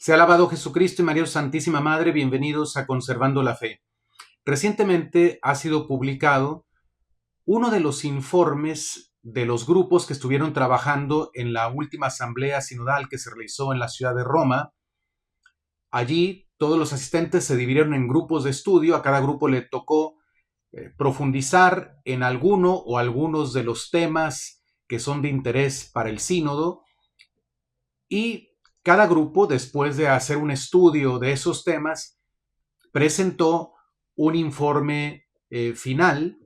Sea alabado Jesucristo y María Santísima Madre, bienvenidos a Conservando la Fe. Recientemente ha sido publicado uno de los informes de los grupos que estuvieron trabajando en la última asamblea sinodal que se realizó en la ciudad de Roma. Allí todos los asistentes se dividieron en grupos de estudio, a cada grupo le tocó profundizar en alguno o algunos de los temas que son de interés para el sínodo, y cada grupo, después de hacer un estudio de esos temas, presentó un informe final,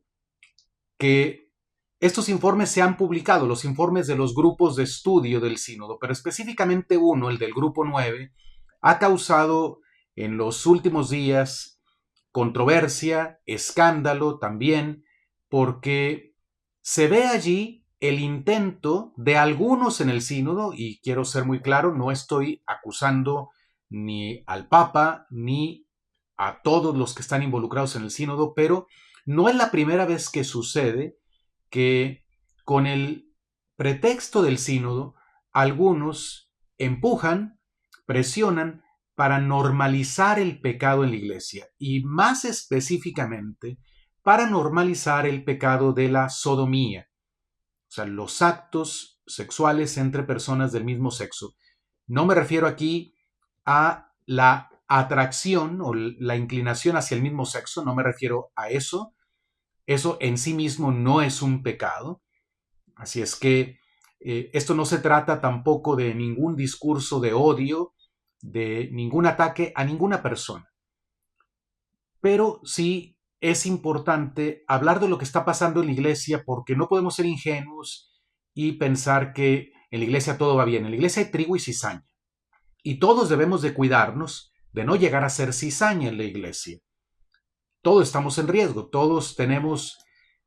que estos informes se han publicado, los informes de los grupos de estudio del sínodo, pero específicamente uno, el del grupo 9, ha causado en los últimos días controversia, escándalo también, porque se ve allí el intento de algunos en el sínodo, y quiero ser muy claro, no estoy acusando ni al Papa ni a todos los que están involucrados en el sínodo, pero no es la primera vez que sucede que con el pretexto del sínodo algunos empujan, presionan para normalizar el pecado en la iglesia, y más específicamente para normalizar el pecado de la sodomía, o sea, los actos sexuales entre personas del mismo sexo. No me refiero aquí a la atracción o la inclinación hacia el mismo sexo, no me refiero a eso. Eso en sí mismo no es un pecado. Así es que esto no se trata tampoco de ningún discurso de odio, de ningún ataque a ninguna persona. Pero sí es importante hablar de lo que está pasando en la iglesia, porque no podemos ser ingenuos y pensar que en la iglesia todo va bien. En la iglesia hay trigo y cizaña, y todos debemos de cuidarnos de no llegar a ser cizaña en la iglesia. Todos estamos en riesgo, todos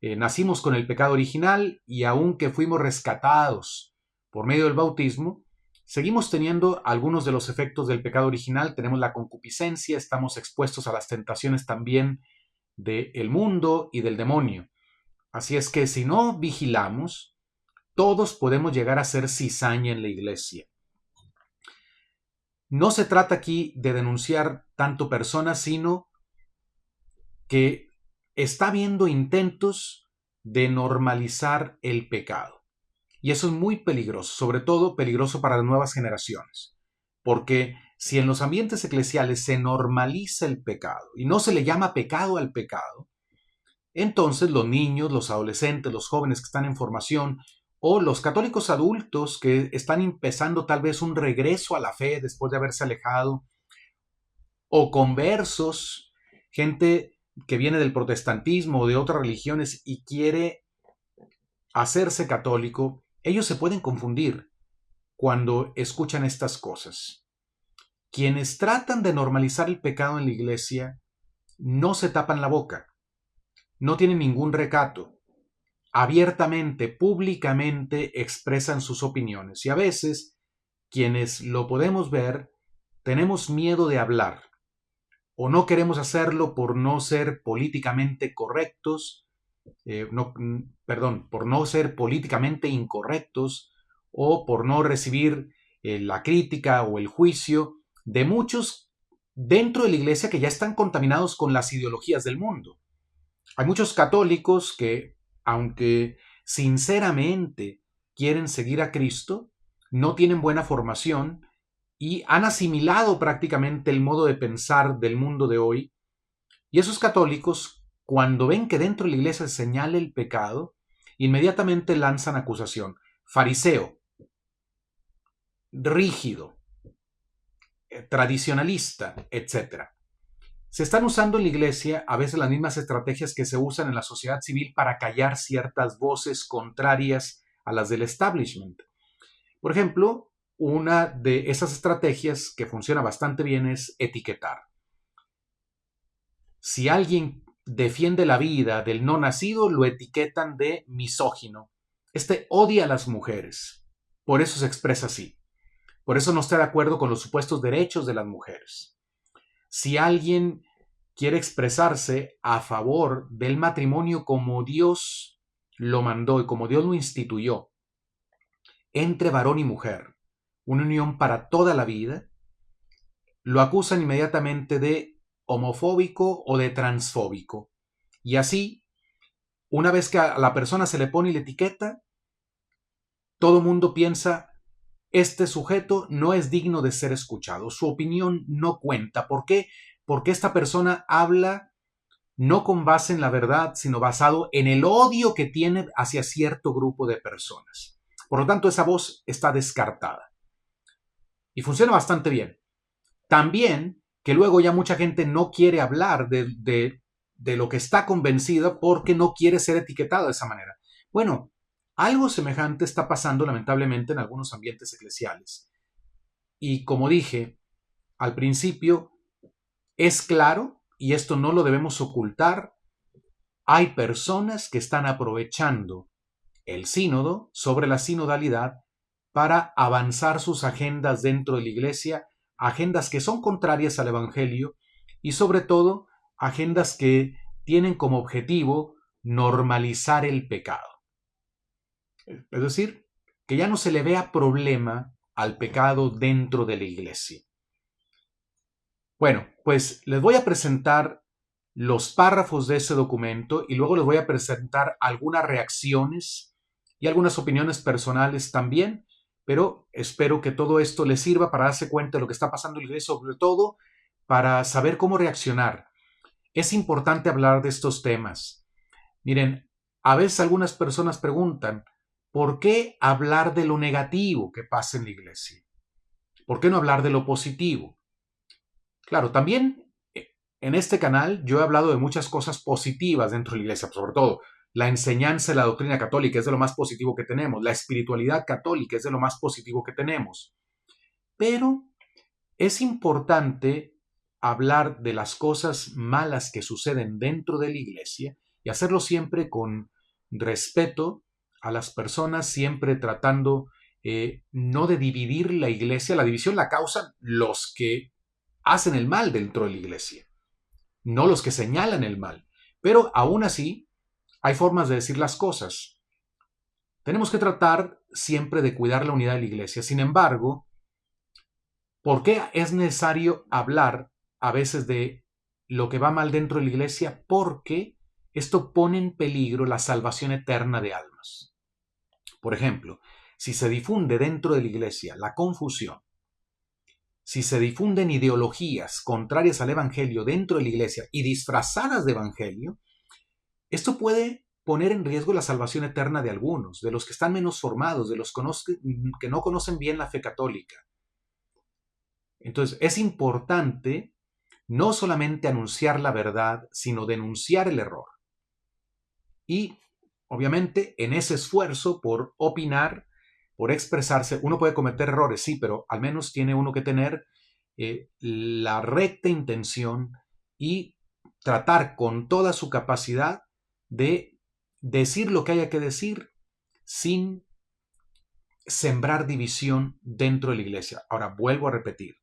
nacimos con el pecado original, y aunque fuimos rescatados por medio del bautismo, seguimos teniendo algunos de los efectos del pecado original. Tenemos la concupiscencia, estamos expuestos a las tentaciones también del mundo y del demonio. Así es que si no vigilamos, todos podemos llegar a ser cizaña en la iglesia. No se trata aquí de denunciar tanto personas, sino que está habiendo intentos de normalizar el pecado. Y eso es muy peligroso, sobre todo peligroso para las nuevas generaciones. Porque si en los ambientes eclesiales se normaliza el pecado y no se le llama pecado al pecado, entonces los niños, los adolescentes, los jóvenes que están en formación, o los católicos adultos que están empezando tal vez un regreso a la fe después de haberse alejado, o conversos, gente que viene del protestantismo o de otras religiones y quiere hacerse católico, ellos se pueden confundir cuando escuchan estas cosas. Quienes tratan de normalizar el pecado en la iglesia no se tapan la boca, no tienen ningún recato, abiertamente, públicamente expresan sus opiniones, y a veces quienes lo podemos ver tenemos miedo de hablar, o no queremos hacerlo por no ser políticamente correctos, por no ser políticamente incorrectos, o por no recibir la crítica o el juicio de muchos dentro de la iglesia que ya están contaminados con las ideologías del mundo. Hay muchos católicos que, aunque sinceramente quieren seguir a Cristo, no tienen buena formación y han asimilado prácticamente el modo de pensar del mundo de hoy. Y esos católicos, cuando ven que dentro de la iglesia se señala el pecado, inmediatamente lanzan acusación. Fariseo, rígido, tradicionalista, etc. Se están usando en la iglesia a veces las mismas estrategias que se usan en la sociedad civil para callar ciertas voces contrarias a las del establishment. Por ejemplo, una de esas estrategias que funciona bastante bien es etiquetar. Si alguien defiende la vida del no nacido, lo etiquetan de misógino. Odia a las mujeres. Por eso se expresa así. Por eso no está de acuerdo con los supuestos derechos de las mujeres. Si alguien quiere expresarse a favor del matrimonio como Dios lo mandó y como Dios lo instituyó, entre varón y mujer, una unión para toda la vida, lo acusan inmediatamente de homofóbico o de transfóbico. Y así, una vez que a la persona se le pone la etiqueta, todo mundo piensa, este sujeto no es digno de ser escuchado, su opinión no cuenta. ¿Por qué? Porque esta persona habla no con base en la verdad, sino basado en el odio que tiene hacia cierto grupo de personas. Por lo tanto, esa voz está descartada. Y funciona bastante bien. También que luego ya mucha gente no quiere hablar de lo que está convencida porque no quiere ser etiquetado de esa manera. Bueno, algo semejante está pasando lamentablemente en algunos ambientes eclesiales. Y como dije al principio, es claro, y esto no lo debemos ocultar, hay personas que están aprovechando el sínodo sobre la sinodalidad para avanzar sus agendas dentro de la iglesia, agendas que son contrarias al Evangelio y sobre todo agendas que tienen como objetivo normalizar el pecado. Es decir, que ya no se le vea problema al pecado dentro de la iglesia. Bueno, pues les voy a presentar los párrafos de ese documento y luego les voy a presentar algunas reacciones y algunas opiniones personales también, pero espero que todo esto les sirva para darse cuenta de lo que está pasando en la iglesia, sobre todo para saber cómo reaccionar. Es importante hablar de estos temas. Miren, a veces algunas personas preguntan, ¿por qué hablar de lo negativo que pasa en la iglesia? ¿Por qué no hablar de lo positivo? Claro, también en este canal yo he hablado de muchas cosas positivas dentro de la iglesia, sobre todo la enseñanza de la doctrina católica es de lo más positivo que tenemos, la espiritualidad católica es de lo más positivo que tenemos. Pero es importante hablar de las cosas malas que suceden dentro de la iglesia y hacerlo siempre con respeto a las personas, siempre tratando no de dividir la iglesia. La división la causan los que hacen el mal dentro de la iglesia, no los que señalan el mal. Pero aún así, hay formas de decir las cosas. Tenemos que tratar siempre de cuidar la unidad de la iglesia. Sin embargo, ¿por qué es necesario hablar a veces de lo que va mal dentro de la iglesia? Porque esto pone en peligro la salvación eterna de almas. Por ejemplo, si se difunde dentro de la iglesia la confusión, si se difunden ideologías contrarias al Evangelio dentro de la iglesia y disfrazadas de Evangelio, esto puede poner en riesgo la salvación eterna de algunos, de los que están menos formados, de los que no conocen bien la fe católica. Entonces, es importante no solamente anunciar la verdad, sino denunciar el error. Y, obviamente, en ese esfuerzo por opinar, por expresarse, uno puede cometer errores, sí, pero al menos tiene uno que tener la recta intención y tratar con toda su capacidad de decir lo que haya que decir sin sembrar división dentro de la iglesia. Ahora, vuelvo a repetir.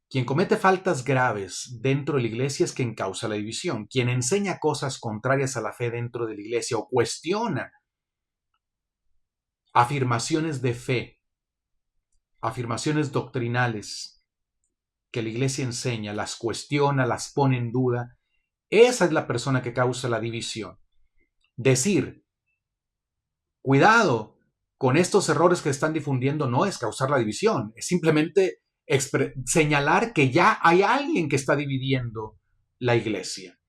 Quien comete faltas graves dentro de la iglesia es quien causa la división. Quien enseña cosas contrarias a la fe dentro de la iglesia o cuestiona afirmaciones de fe, afirmaciones doctrinales que la iglesia enseña, las cuestiona, las pone en duda, esa es la persona que causa la división. Decir, cuidado con estos errores que están difundiendo, no es causar la división, es simplemente señalar que ya hay alguien que está dividiendo la iglesia.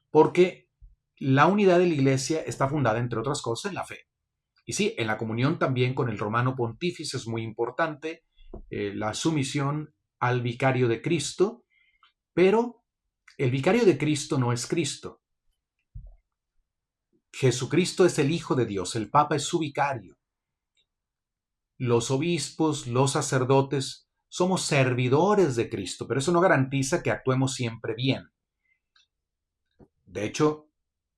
Porque la unidad de la iglesia está fundada, entre otras cosas, en la fe. Y sí, en la comunión también con el romano pontífice es muy importante, la sumisión al vicario de Cristo, pero el vicario de Cristo no es Cristo. Jesucristo es el Hijo de Dios, el Papa es su vicario. Los obispos, los sacerdotes, somos servidores de Cristo, pero eso no garantiza que actuemos siempre bien. De hecho,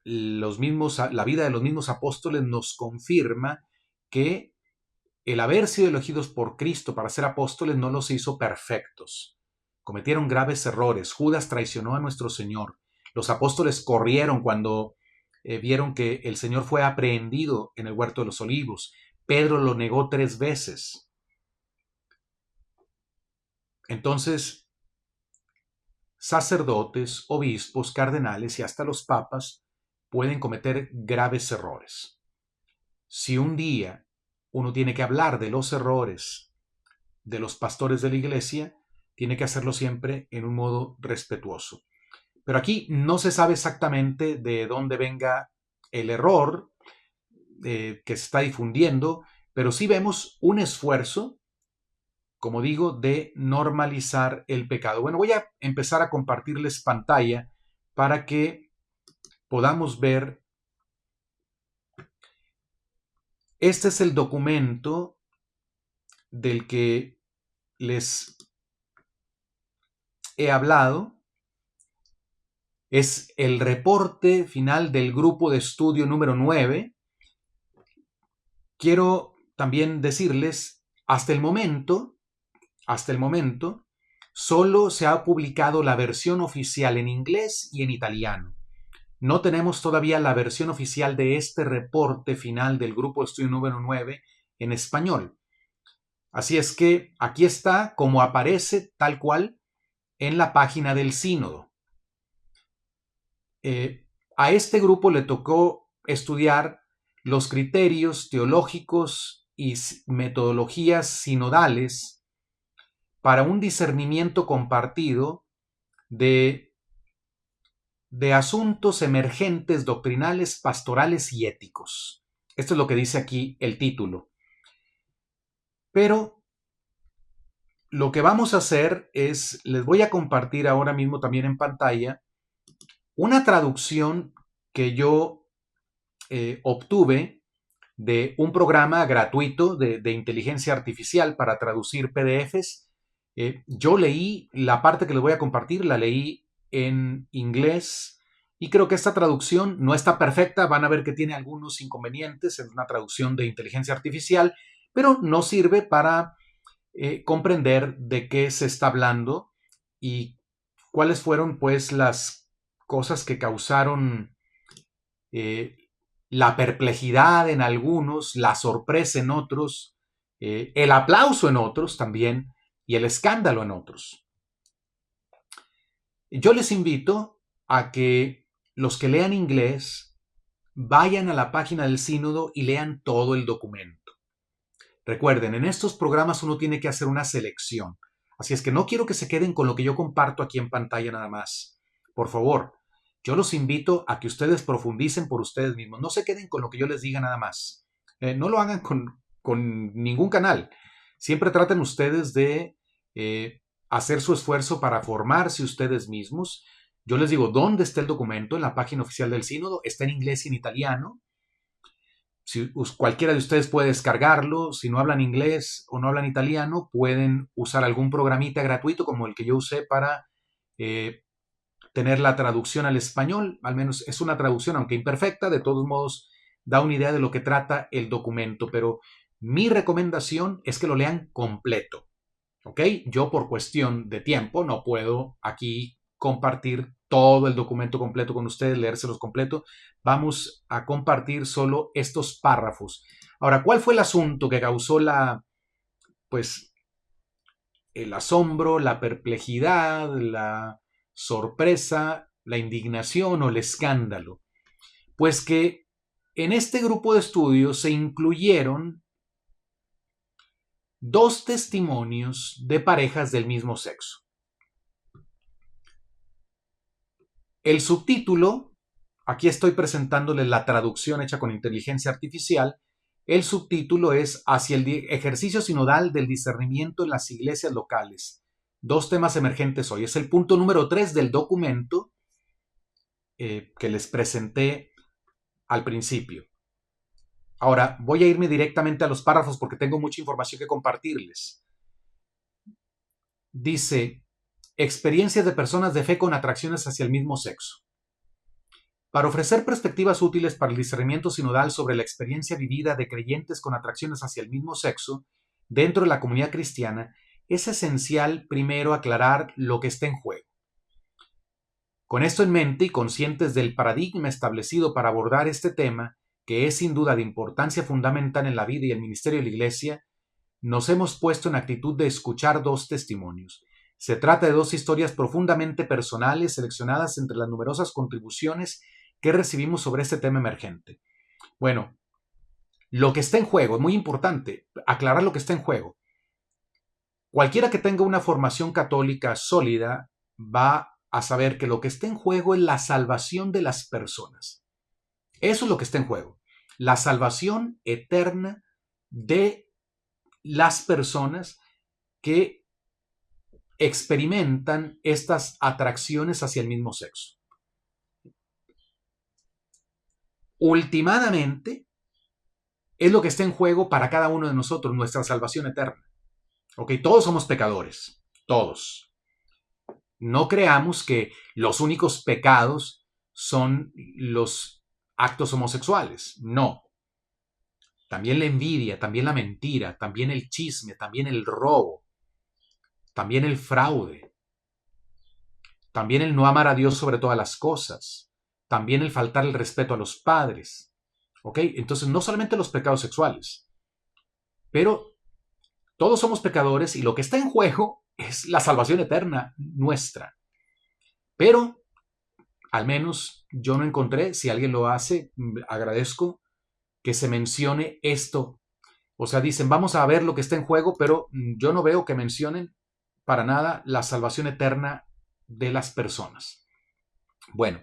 la vida de los mismos apóstoles nos confirma que el haber sido elegidos por Cristo para ser apóstoles no los hizo perfectos. Cometieron graves errores. Judas traicionó a nuestro Señor. Los apóstoles corrieron cuando vieron que el Señor fue aprehendido en el huerto de los olivos. Pedro lo negó 3 veces. Entonces, sacerdotes, obispos, cardenales y hasta los papas pueden cometer graves errores. Si un día uno tiene que hablar de los errores de los pastores de la iglesia, tiene que hacerlo siempre en un modo respetuoso. Pero aquí no se sabe exactamente de dónde venga el error que se está difundiendo, pero sí vemos un esfuerzo, como digo, de normalizar el pecado. Bueno, voy a empezar a compartirles pantalla para que podamos ver. Este es el documento del que les he hablado. Es el reporte final del grupo de estudio número 9. Quiero también decirles, hasta el momento, solo se ha publicado la versión oficial en inglés y en italiano. No tenemos todavía la versión oficial de este reporte final del grupo de estudio número 9 en español. Así es que aquí está como aparece tal cual en la página del sínodo. A este grupo le tocó estudiar los criterios teológicos y metodologías sinodales para un discernimiento compartido de asuntos emergentes, doctrinales, pastorales y éticos. Esto es lo que dice aquí el título. Pero lo que vamos a hacer es, les voy a compartir ahora mismo también en pantalla una traducción que yo obtuve de un programa gratuito de inteligencia artificial para traducir PDFs. Yo leí la parte que les voy a compartir, la leí en inglés y creo que esta traducción no está perfecta. Van a ver que tiene algunos inconvenientes, es una traducción de inteligencia artificial, pero no sirve para comprender de qué se está hablando y cuáles fueron pues las cosas que causaron la perplejidad en algunos, la sorpresa en otros, el aplauso en otros también y el escándalo en otros. Yo les invito a que los que lean inglés vayan a la página del sínodo y lean todo el documento. Recuerden, en estos programas uno tiene que hacer una selección. Así es que no quiero que se queden con lo que yo comparto aquí en pantalla nada más. Por favor, yo los invito a que ustedes profundicen por ustedes mismos. No se queden con lo que yo les diga nada más. No lo hagan con ningún canal. Siempre traten ustedes de hacer su esfuerzo para formarse ustedes mismos. Yo les digo, ¿dónde está el documento? En la página oficial del sínodo. Está en inglés y en italiano. Si cualquiera de ustedes puede descargarlo. Si no hablan inglés o no hablan italiano, pueden usar algún programita gratuito como el que yo usé para tener la traducción al español. Al menos es una traducción, aunque imperfecta, de todos modos da una idea de lo que trata el documento. Pero mi recomendación es que lo lean completo. ¿Ok? Yo por cuestión de tiempo no puedo aquí compartir todo el documento completo con ustedes, leérselos completo. Vamos a compartir solo estos párrafos. Ahora, ¿cuál fue el asunto que causó el asombro, la perplejidad, la sorpresa, la indignación o el escándalo? Pues que en este grupo de estudio se incluyeron 2 testimonios de parejas del mismo sexo. El subtítulo, aquí estoy presentándoles la traducción hecha con inteligencia artificial. El subtítulo es Hacia el ejercicio sinodal del discernimiento en las iglesias locales. 2 temas emergentes hoy. Es el punto número 3 del documento que les presenté al principio. Ahora, voy a irme directamente a los párrafos porque tengo mucha información que compartirles. Dice, experiencias de personas de fe con atracciones hacia el mismo sexo. Para ofrecer perspectivas útiles para el discernimiento sinodal sobre la experiencia vivida de creyentes con atracciones hacia el mismo sexo dentro de la comunidad cristiana, es esencial primero aclarar lo que está en juego. Con esto en mente y conscientes del paradigma establecido para abordar este tema, que es sin duda de importancia fundamental en la vida y el ministerio de la Iglesia, nos hemos puesto en actitud de escuchar 2 testimonios. Se trata de dos historias profundamente personales seleccionadas entre las numerosas contribuciones que recibimos sobre este tema emergente. Bueno, lo que está en juego, es muy importante aclarar lo que está en juego. Cualquiera que tenga una formación católica sólida va a saber que lo que está en juego es la salvación de las personas. Eso es lo que está en juego. La salvación eterna de las personas que experimentan estas atracciones hacia el mismo sexo. Últimamente, es lo que está en juego para cada uno de nosotros, nuestra salvación eterna. ¿Ok? Todos somos pecadores, todos. No creamos que los únicos pecados son los actos homosexuales. No. También la envidia, también la mentira, también el chisme, también el robo, también el fraude, también el no amar a Dios sobre todas las cosas, también el faltar el respeto a los padres. ¿Ok? Entonces, no solamente los pecados sexuales, pero todos somos pecadores y lo que está en juego es la salvación eterna nuestra. Pero, al menos yo no encontré, si alguien lo hace, agradezco que se mencione esto. O sea, dicen, vamos a ver lo que está en juego, pero yo no veo que mencionen para nada la salvación eterna de las personas. Bueno,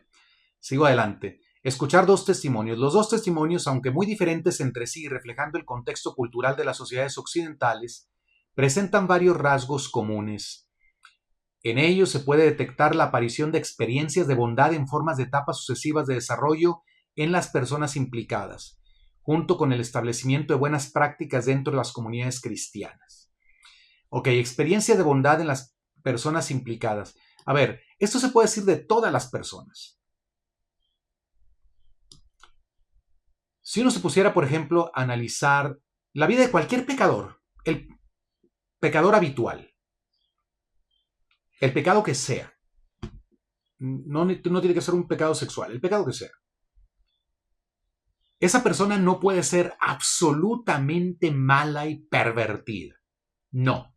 sigo adelante. Escuchar dos testimonios. Los dos testimonios, aunque muy diferentes entre sí, reflejando el contexto cultural de las sociedades occidentales, presentan varios rasgos comunes. En ellos se puede detectar la aparición de experiencias de bondad en formas de etapas sucesivas de desarrollo en las personas implicadas, junto con el establecimiento de buenas prácticas dentro de las comunidades cristianas. Ok, experiencias de bondad en las personas implicadas. A ver, esto se puede decir de todas las personas. Si uno se pusiera, por ejemplo, a analizar la vida de cualquier pecador, el pecador habitual, el pecado que sea, no tiene que ser un pecado sexual, el pecado que sea, esa persona no puede ser absolutamente mala y pervertida. No.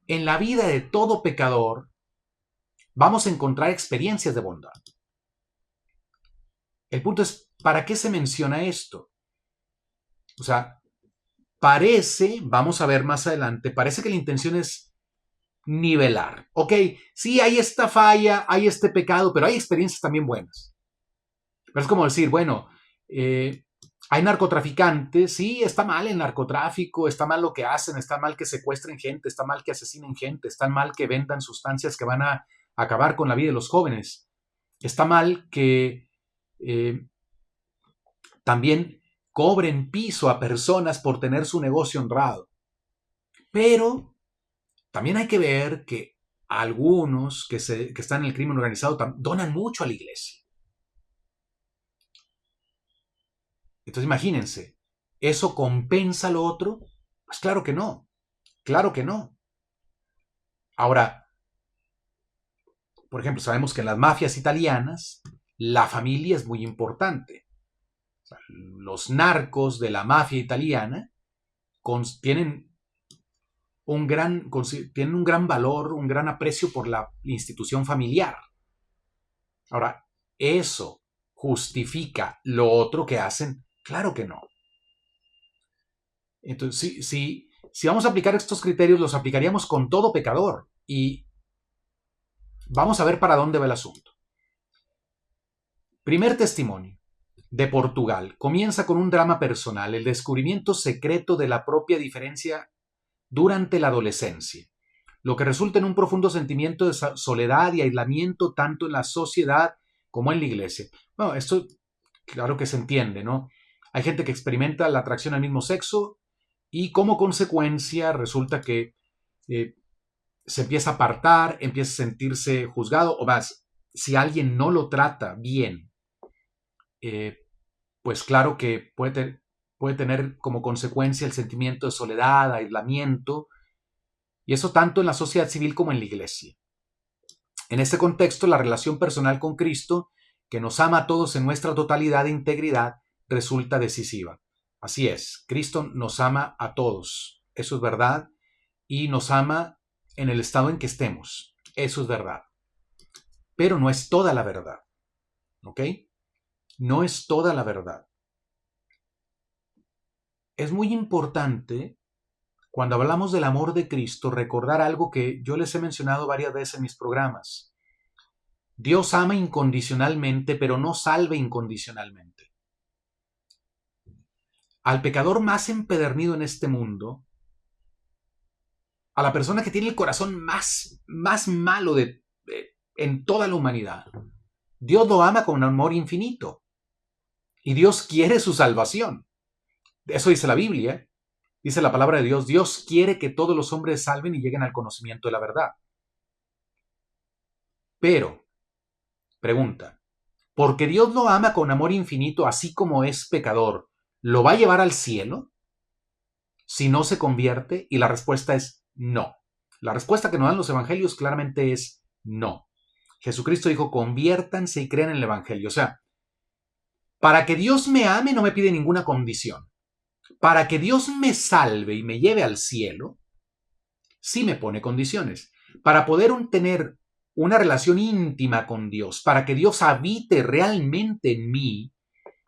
En la vida de todo pecador vamos a encontrar experiencias de bondad. El punto es, ¿para qué se menciona esto? O sea, parece, vamos a ver más adelante, parece que la intención es nivelar. Ok, sí, hay esta falla, hay este pecado, pero hay experiencias también buenas. Pero es como decir, bueno, hay narcotraficantes, sí, está mal el narcotráfico, está mal lo que hacen, está mal que secuestren gente, está mal que asesinen gente, está mal que vendan sustancias que van a acabar con la vida de los jóvenes, está mal que también cobren piso a personas por tener su negocio honrado. Pero también hay que ver que algunos que están en el crimen organizado donan mucho a la iglesia. Entonces imagínense, ¿eso compensa lo otro? Pues claro que no, claro que no. Ahora, por ejemplo, sabemos que en las mafias italianas la familia es muy importante. O sea, los narcos de la mafia italiana tienen un gran valor, un gran aprecio por la institución familiar. Ahora, ¿eso justifica lo otro que hacen? Claro que no. Entonces, si vamos a aplicar estos criterios, los aplicaríamos con todo pecador. Y vamos a ver para dónde va el asunto. Primer testimonio de Portugal. Comienza con un drama personal, el descubrimiento secreto de la propia diferencia durante la adolescencia, lo que resulta en un profundo sentimiento de soledad y aislamiento tanto en la sociedad como en la iglesia. Bueno, esto claro que se entiende, ¿no? Hay gente que experimenta la atracción al mismo sexo y como consecuencia resulta que se empieza a apartar, empieza a sentirse juzgado, o más, si alguien no lo trata bien, pues claro que puede tener como consecuencia el sentimiento de soledad, aislamiento, y eso tanto en la sociedad civil como en la iglesia. En este contexto, la relación personal con Cristo, que nos ama a todos en nuestra totalidad e integridad, resulta decisiva. Así es, Cristo nos ama a todos, eso es verdad, y nos ama en el estado en que estemos. Eso es verdad. Pero no es toda la verdad. ¿Ok? No es toda la verdad. Es muy importante, cuando hablamos del amor de Cristo, recordar algo que yo les he mencionado varias veces en mis programas. Dios ama incondicionalmente, pero no salva incondicionalmente. Al pecador más empedernido en este mundo, a la persona que tiene el corazón más malo en toda la humanidad, Dios lo ama con un amor infinito. Y Dios quiere su salvación. Eso dice la Biblia. Dice la palabra de Dios. Dios quiere que todos los hombres salven y lleguen al conocimiento de la verdad. Pero, pregunta, ¿porque Dios lo ama con amor infinito así como es pecador, lo va a llevar al cielo si no se convierte? Y la respuesta es no. La respuesta que nos dan los evangelios claramente es no. Jesucristo dijo, conviértanse y crean en el evangelio. O sea, para que Dios me ame no me pide ninguna condición. Para que Dios me salve y me lleve al cielo, sí me pone condiciones. Para poder tener una relación íntima con Dios, para que Dios habite realmente en mí,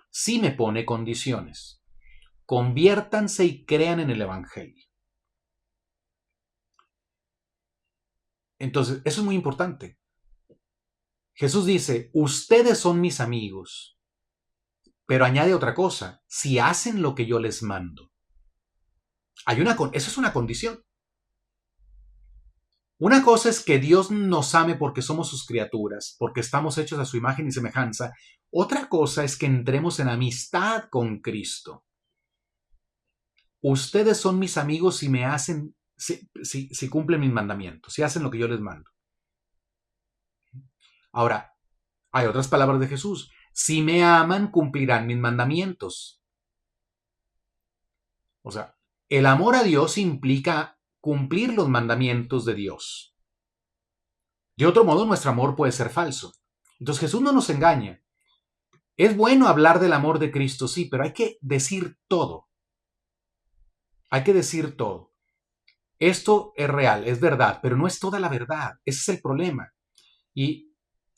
sí me pone condiciones. Conviértanse y crean en el evangelio. Entonces, eso es muy importante. Jesús dice, ustedes son mis amigos, pero añade otra cosa, si hacen lo que yo les mando. Eso es una condición. Una cosa es que Dios nos ame porque somos sus criaturas, porque estamos hechos a su imagen y semejanza. Otra cosa es que entremos en amistad con Cristo. Ustedes son mis amigos si me hacen, si cumplen mis mandamientos, si hacen lo que yo les mando. Ahora, hay otras palabras de Jesús. Si me aman, cumplirán mis mandamientos. O sea, el amor a Dios implica cumplir los mandamientos de Dios. De otro modo, nuestro amor puede ser falso. Entonces Jesús no nos engaña. Es bueno hablar del amor de Cristo, sí, pero hay que decir todo. Hay que decir todo. Esto es real, es verdad, pero no es toda la verdad. Ese es el problema. Y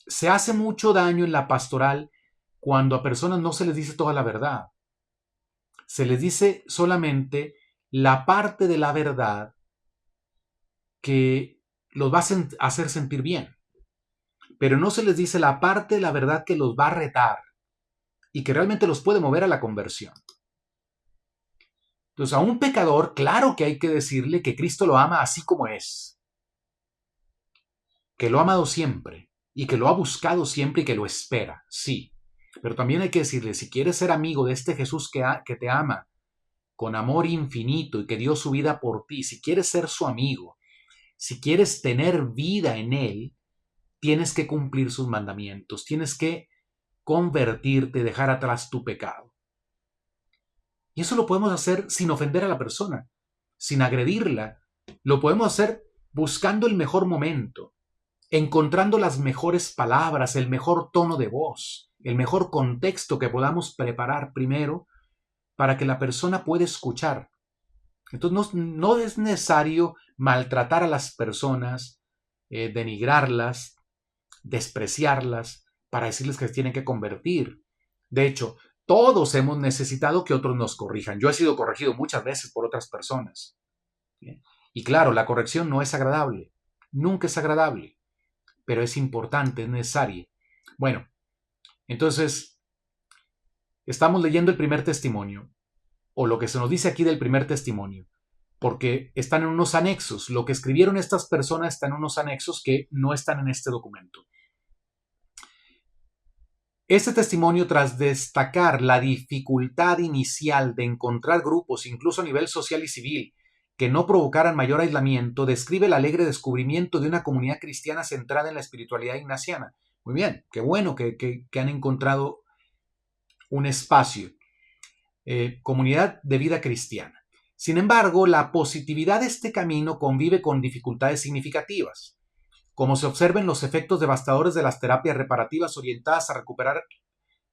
se hace mucho daño en la pastoral cuando a personas no se les dice toda la verdad. Se les dice solamente la parte de la verdad que los va a hacer sentir bien. Pero no se les dice la parte de la verdad que los va a retar y que realmente los puede mover a la conversión. Entonces, a un pecador, claro que hay que decirle que Cristo lo ama así como es, que lo ha amado siempre y que lo ha buscado siempre y que lo espera, sí. Pero también hay que decirle, si quieres ser amigo de este Jesús que te ama con amor infinito y que dio su vida por ti, si quieres ser su amigo, si quieres tener vida en él, tienes que cumplir sus mandamientos, tienes que convertirte, dejar atrás tu pecado. Y eso lo podemos hacer sin ofender a la persona, sin agredirla. Lo podemos hacer buscando el mejor momento, encontrando las mejores palabras, el mejor tono de voz, el mejor contexto que podamos preparar primero para que la persona pueda escuchar. Entonces no es necesario maltratar a las personas, denigrarlas, despreciarlas para decirles que se tienen que convertir. De hecho, todos hemos necesitado que otros nos corrijan. Yo he sido corregido muchas veces por otras personas. ¿Bien? Y claro, la corrección no es agradable. Nunca es agradable. Pero es importante, es necesaria. Bueno, entonces, estamos leyendo el primer testimonio, o lo que se nos dice aquí del primer testimonio, porque están en unos anexos. Lo que escribieron estas personas está en unos anexos que no están en este documento. Este testimonio, tras destacar la dificultad inicial de encontrar grupos, incluso a nivel social y civil, que no provocaran mayor aislamiento, describe el alegre descubrimiento de una comunidad cristiana centrada en la espiritualidad ignaciana. Muy bien, qué bueno que han encontrado un espacio, comunidad de vida cristiana. Sin embargo, la positividad de este camino convive con dificultades significativas, como se observen los efectos devastadores de las terapias reparativas orientadas a recuperar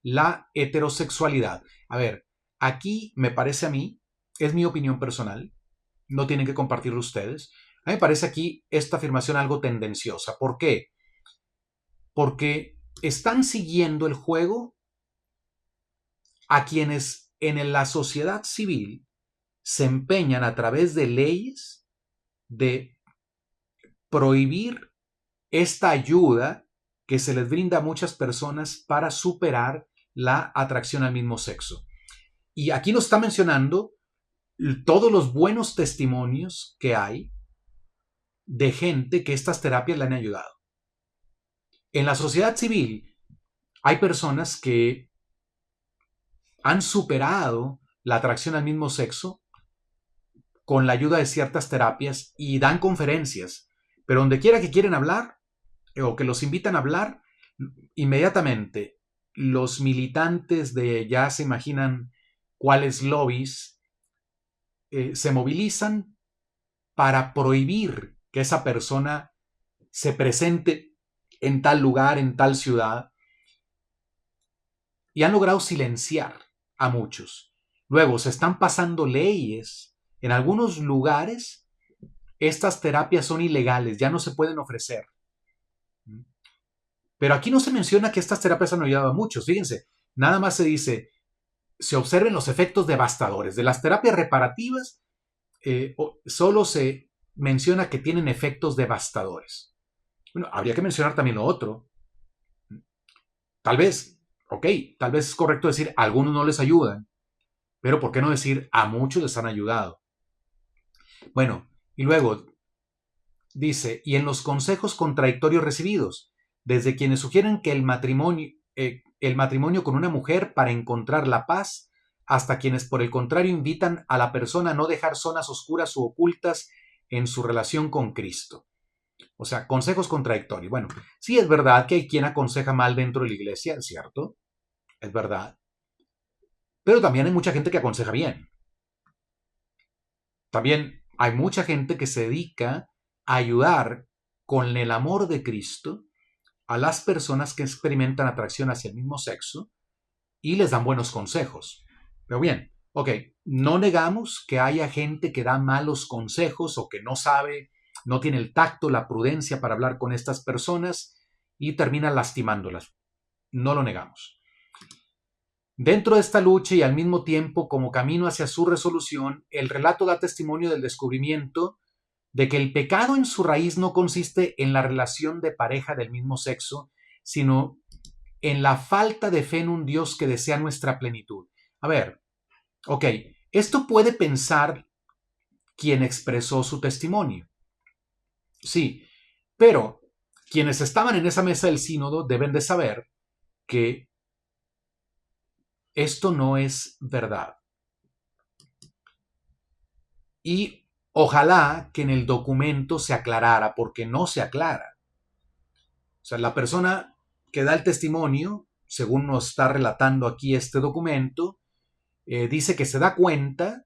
la heterosexualidad. A ver, aquí me parece a mí, es mi opinión personal, no tienen que compartirlo ustedes, A mí me parece aquí esta afirmación algo tendenciosa. ¿Por qué? Porque están siguiendo el juego a quienes en la sociedad civil se empeñan a través de leyes de prohibir esta ayuda que se les brinda a muchas personas para superar la atracción al mismo sexo. Y aquí nos está mencionando todos los buenos testimonios que hay de gente que estas terapias le han ayudado. En la sociedad civil hay personas que han superado la atracción al mismo sexo con la ayuda de ciertas terapias y dan conferencias, pero donde quiera que quieren hablar o que los invitan a hablar, inmediatamente los militantes de ya se imaginan cuáles lobbies se movilizan para prohibir que esa persona se presente en tal lugar, en tal ciudad, y han logrado silenciar a muchos. Luego se están pasando leyes. En algunos lugares estas terapias son ilegales, ya no se pueden ofrecer. Pero aquí no se menciona que estas terapias han ayudado a muchos. Fíjense, nada más se dice, se observen los efectos devastadores. De las terapias reparativas, solo se menciona que tienen efectos devastadores. Bueno, habría que mencionar también lo otro. Tal vez es correcto decir a algunos no les ayudan, pero ¿por qué no decir a muchos les han ayudado? Bueno, y luego dice, y en los consejos contradictorios recibidos, desde quienes sugieren que el matrimonio con una mujer para encontrar la paz, hasta quienes por el contrario invitan a la persona a no dejar zonas oscuras u ocultas en su relación con Cristo. O sea, consejos contradictorios. Bueno, sí es verdad que hay quien aconseja mal dentro de la iglesia, es cierto, es verdad. Pero también hay mucha gente que aconseja bien. También hay mucha gente que se dedica a ayudar con el amor de Cristo a las personas que experimentan atracción hacia el mismo sexo y les dan buenos consejos. Pero bien, no negamos que haya gente que da malos consejos o que no sabe, no tiene el tacto, la prudencia para hablar con estas personas y termina lastimándolas. No lo negamos. Dentro de esta lucha y al mismo tiempo como camino hacia su resolución, el relato da testimonio del descubrimiento de que el pecado en su raíz no consiste en la relación de pareja del mismo sexo, sino en la falta de fe en un Dios que desea nuestra plenitud. A ver, esto puede pensar quien expresó su testimonio. Sí, pero quienes estaban en esa mesa del sínodo deben de saber que esto no es verdad. Y ojalá que en el documento se aclarara, porque no se aclara. O sea, la persona que da el testimonio, según nos está relatando aquí este documento, dice que se da cuenta,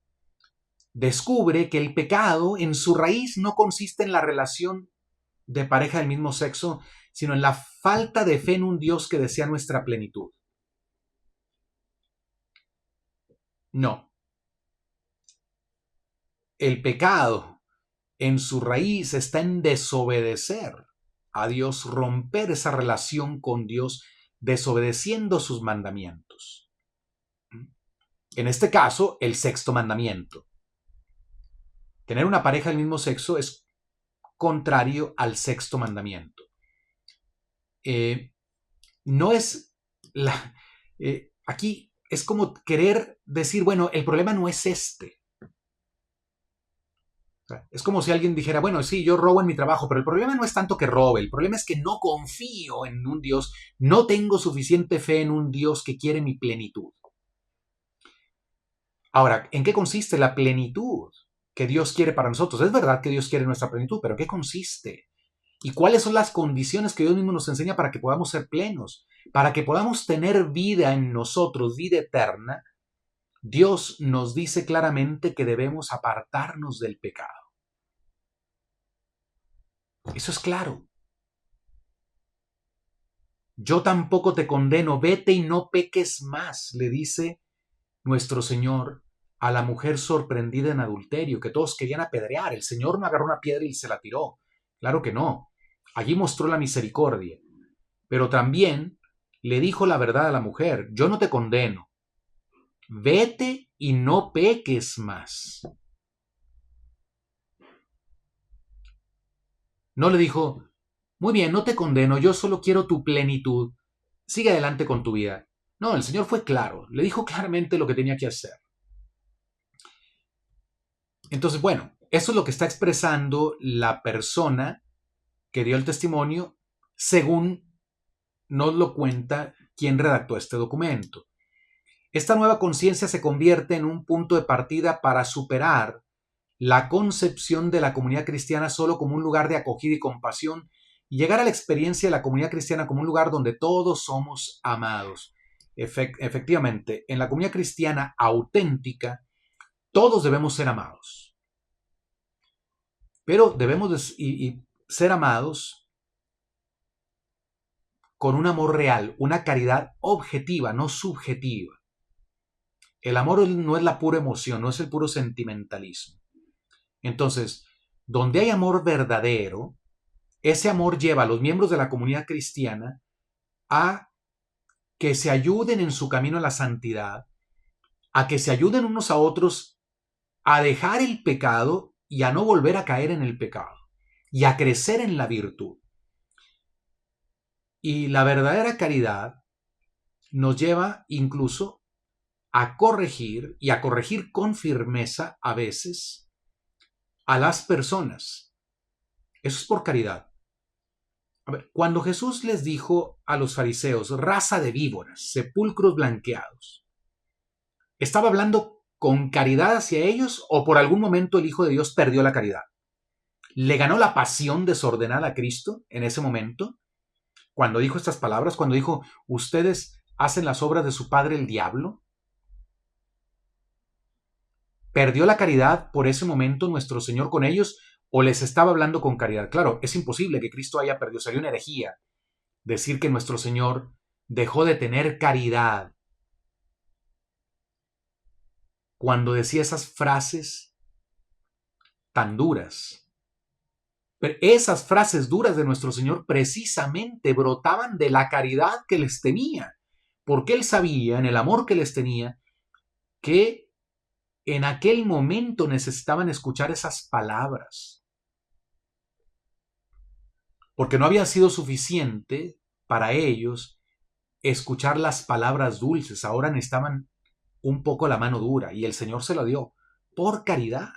descubre que el pecado en su raíz no consiste en la relación de pareja del mismo sexo, sino en la falta de fe en un Dios que desea nuestra plenitud. No. El pecado en su raíz está en desobedecer a Dios, romper esa relación con Dios, desobedeciendo sus mandamientos. En este caso, el sexto mandamiento. Tener una pareja del mismo sexo es contrario al sexto mandamiento. No es aquí es como querer decir, bueno, el problema no es este. O sea, es como si alguien dijera, bueno, sí, yo robo en mi trabajo, pero el problema no es tanto que robe, el problema es que no confío en un Dios, no tengo suficiente fe en un Dios que quiere mi plenitud. Ahora, ¿en qué consiste la plenitud que Dios quiere para nosotros? Es verdad que Dios quiere nuestra plenitud, pero ¿en qué consiste? ¿Y cuáles son las condiciones que Dios mismo nos enseña para que podamos ser plenos? Para que podamos tener vida en nosotros, vida eterna. Dios nos dice claramente que debemos apartarnos del pecado. Eso es claro. Yo tampoco te condeno, vete y no peques más, le dice nuestro Señor a la mujer sorprendida en adulterio, que todos querían apedrear. El Señor no agarró una piedra y se la tiró. Claro que no. Allí mostró la misericordia. Pero también le dijo la verdad a la mujer: yo no te condeno. Vete y no peques más. No le dijo: muy bien, no te condeno, yo solo quiero tu plenitud. Sigue adelante con tu vida. No, el Señor fue claro. Le dijo claramente lo que tenía que hacer. Entonces, bueno, eso es lo que está expresando la persona que dio el testimonio según nos lo cuenta quien redactó este documento. Esta nueva conciencia se convierte en un punto de partida para superar la concepción de la comunidad cristiana solo como un lugar de acogida y compasión y llegar a la experiencia de la comunidad cristiana como un lugar donde todos somos amados. Efectivamente, en la comunidad cristiana auténtica, todos debemos ser amados. Pero debemos ser amados con un amor real, una caridad objetiva, no subjetiva. El amor no es la pura emoción, no es el puro sentimentalismo. Entonces, donde hay amor verdadero, ese amor lleva a los miembros de la comunidad cristiana a que se ayuden en su camino a la santidad, a que se ayuden unos a otros a dejar el pecado y a no volver a caer en el pecado, y a crecer en la virtud. Y la verdadera caridad nos lleva incluso a corregir, y a corregir con firmeza a veces, a las personas. Eso es por caridad. A ver, cuando Jesús les dijo a los fariseos: raza de víboras, sepulcros blanqueados, ¿estaba hablando con caridad hacia ellos o por algún momento el Hijo de Dios perdió la caridad? ¿Le ganó la pasión desordenada a Cristo en ese momento? Cuando dijo estas palabras, cuando dijo: ustedes hacen las obras de su padre el diablo. ¿Perdió la caridad por ese momento nuestro Señor con ellos o les estaba hablando con caridad? Claro, es imposible que Cristo haya perdido. Sería una herejía decir que nuestro Señor dejó de tener caridad cuando decía esas frases tan duras. Pero esas frases duras de nuestro Señor precisamente brotaban de la caridad que les tenía, porque Él sabía, en el amor que les tenía, que en aquel momento necesitaban escuchar esas palabras, porque no había sido suficiente para ellos escuchar las palabras dulces. Ahora necesitaban un poco la mano dura, y el Señor se la dio por caridad.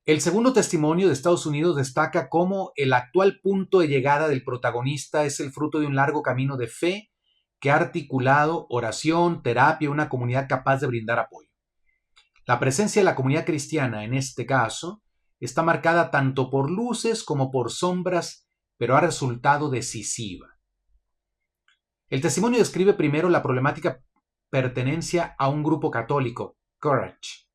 El segundo testimonio de Estados Unidos destaca cómo el actual punto de llegada del protagonista es el fruto de un largo camino de fe que ha articulado oración, terapia, una comunidad capaz de brindar apoyo. La presencia de la comunidad cristiana, en este caso, está marcada tanto por luces como por sombras, pero ha resultado decisiva. El testimonio describe primero la problemática pertenencia a un grupo católico, Courage.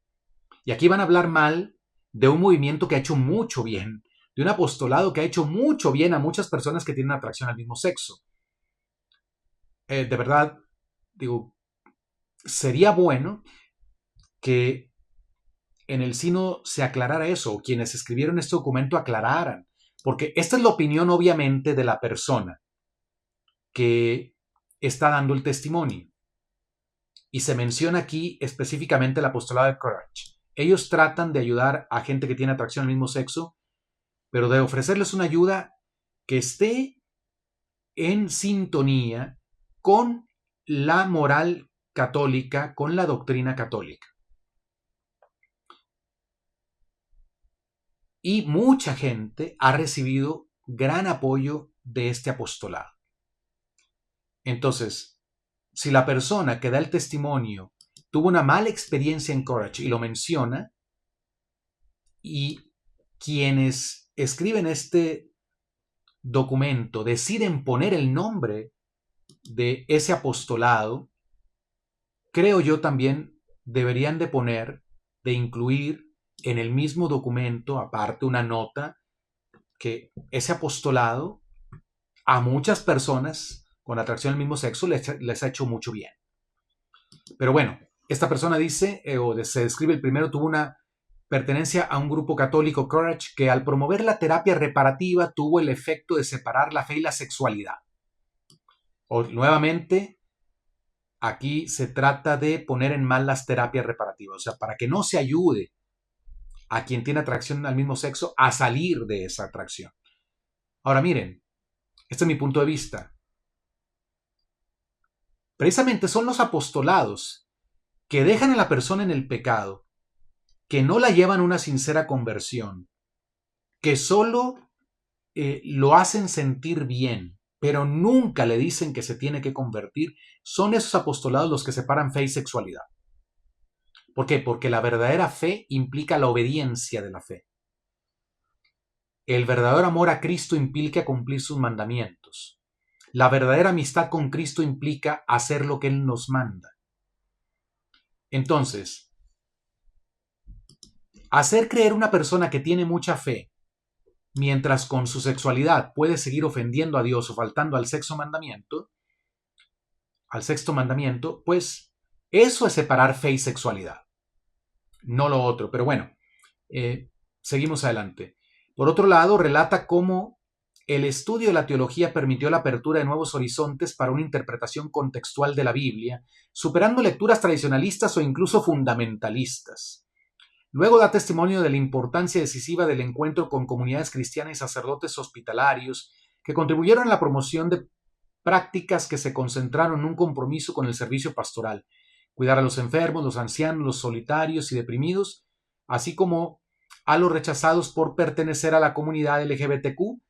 Y aquí van a hablar mal de un movimiento que ha hecho mucho bien, de un apostolado que ha hecho mucho bien a muchas personas que tienen atracción al mismo sexo. De verdad, digo, sería bueno que en el sínodo se aclarara eso, o quienes escribieron este documento aclararan, porque esta es la opinión obviamente de la persona que está dando el testimonio. Y se menciona aquí específicamente el apostolado de Courage. Ellos tratan de ayudar a gente que tiene atracción al mismo sexo, pero de ofrecerles una ayuda que esté en sintonía con la moral católica, con la doctrina católica. Y mucha gente ha recibido gran apoyo de este apostolado. Entonces, si la persona que da el testimonio tuvo una mala experiencia en Courage y lo menciona, y quienes escriben este documento deciden poner el nombre de ese apostolado, creo yo también deberían de poner, de incluir en el mismo documento, aparte, una nota que ese apostolado a muchas personas con atracción al mismo sexo les ha hecho mucho bien. Pero bueno, esta persona dice, se describe, el primero tuvo una pertenencia a un grupo católico, Courage, que al promover la terapia reparativa tuvo el efecto de separar la fe y la sexualidad. Nuevamente, aquí se trata de poner en mal las terapias reparativas, o sea, para que no se ayude a quien tiene atracción al mismo sexo a salir de esa atracción. Ahora miren, este es mi punto de vista. Precisamente son los apostolados que dejan a la persona en el pecado, que no la llevan a una sincera conversión, que solo lo hacen sentir bien, pero nunca le dicen que se tiene que convertir, son esos apostolados los que separan fe y sexualidad. ¿Por qué? Porque la verdadera fe implica la obediencia de la fe. El verdadero amor a Cristo implica cumplir sus mandamientos. La verdadera amistad con Cristo implica hacer lo que Él nos manda. Entonces, hacer creer a una persona que tiene mucha fe, mientras con su sexualidad puede seguir ofendiendo a Dios o faltando al sexto mandamiento, pues eso es separar fe y sexualidad, no lo otro. Pero bueno, seguimos adelante. Por otro lado, relata cómo el estudio de la teología permitió la apertura de nuevos horizontes para una interpretación contextual de la Biblia, superando lecturas tradicionalistas o incluso fundamentalistas. Luego da testimonio de la importancia decisiva del encuentro con comunidades cristianas y sacerdotes hospitalarios que contribuyeron a la promoción de prácticas que se concentraron en un compromiso con el servicio pastoral, cuidar a los enfermos, los ancianos, los solitarios y deprimidos, así como a los rechazados por pertenecer a la comunidad LGBTQ,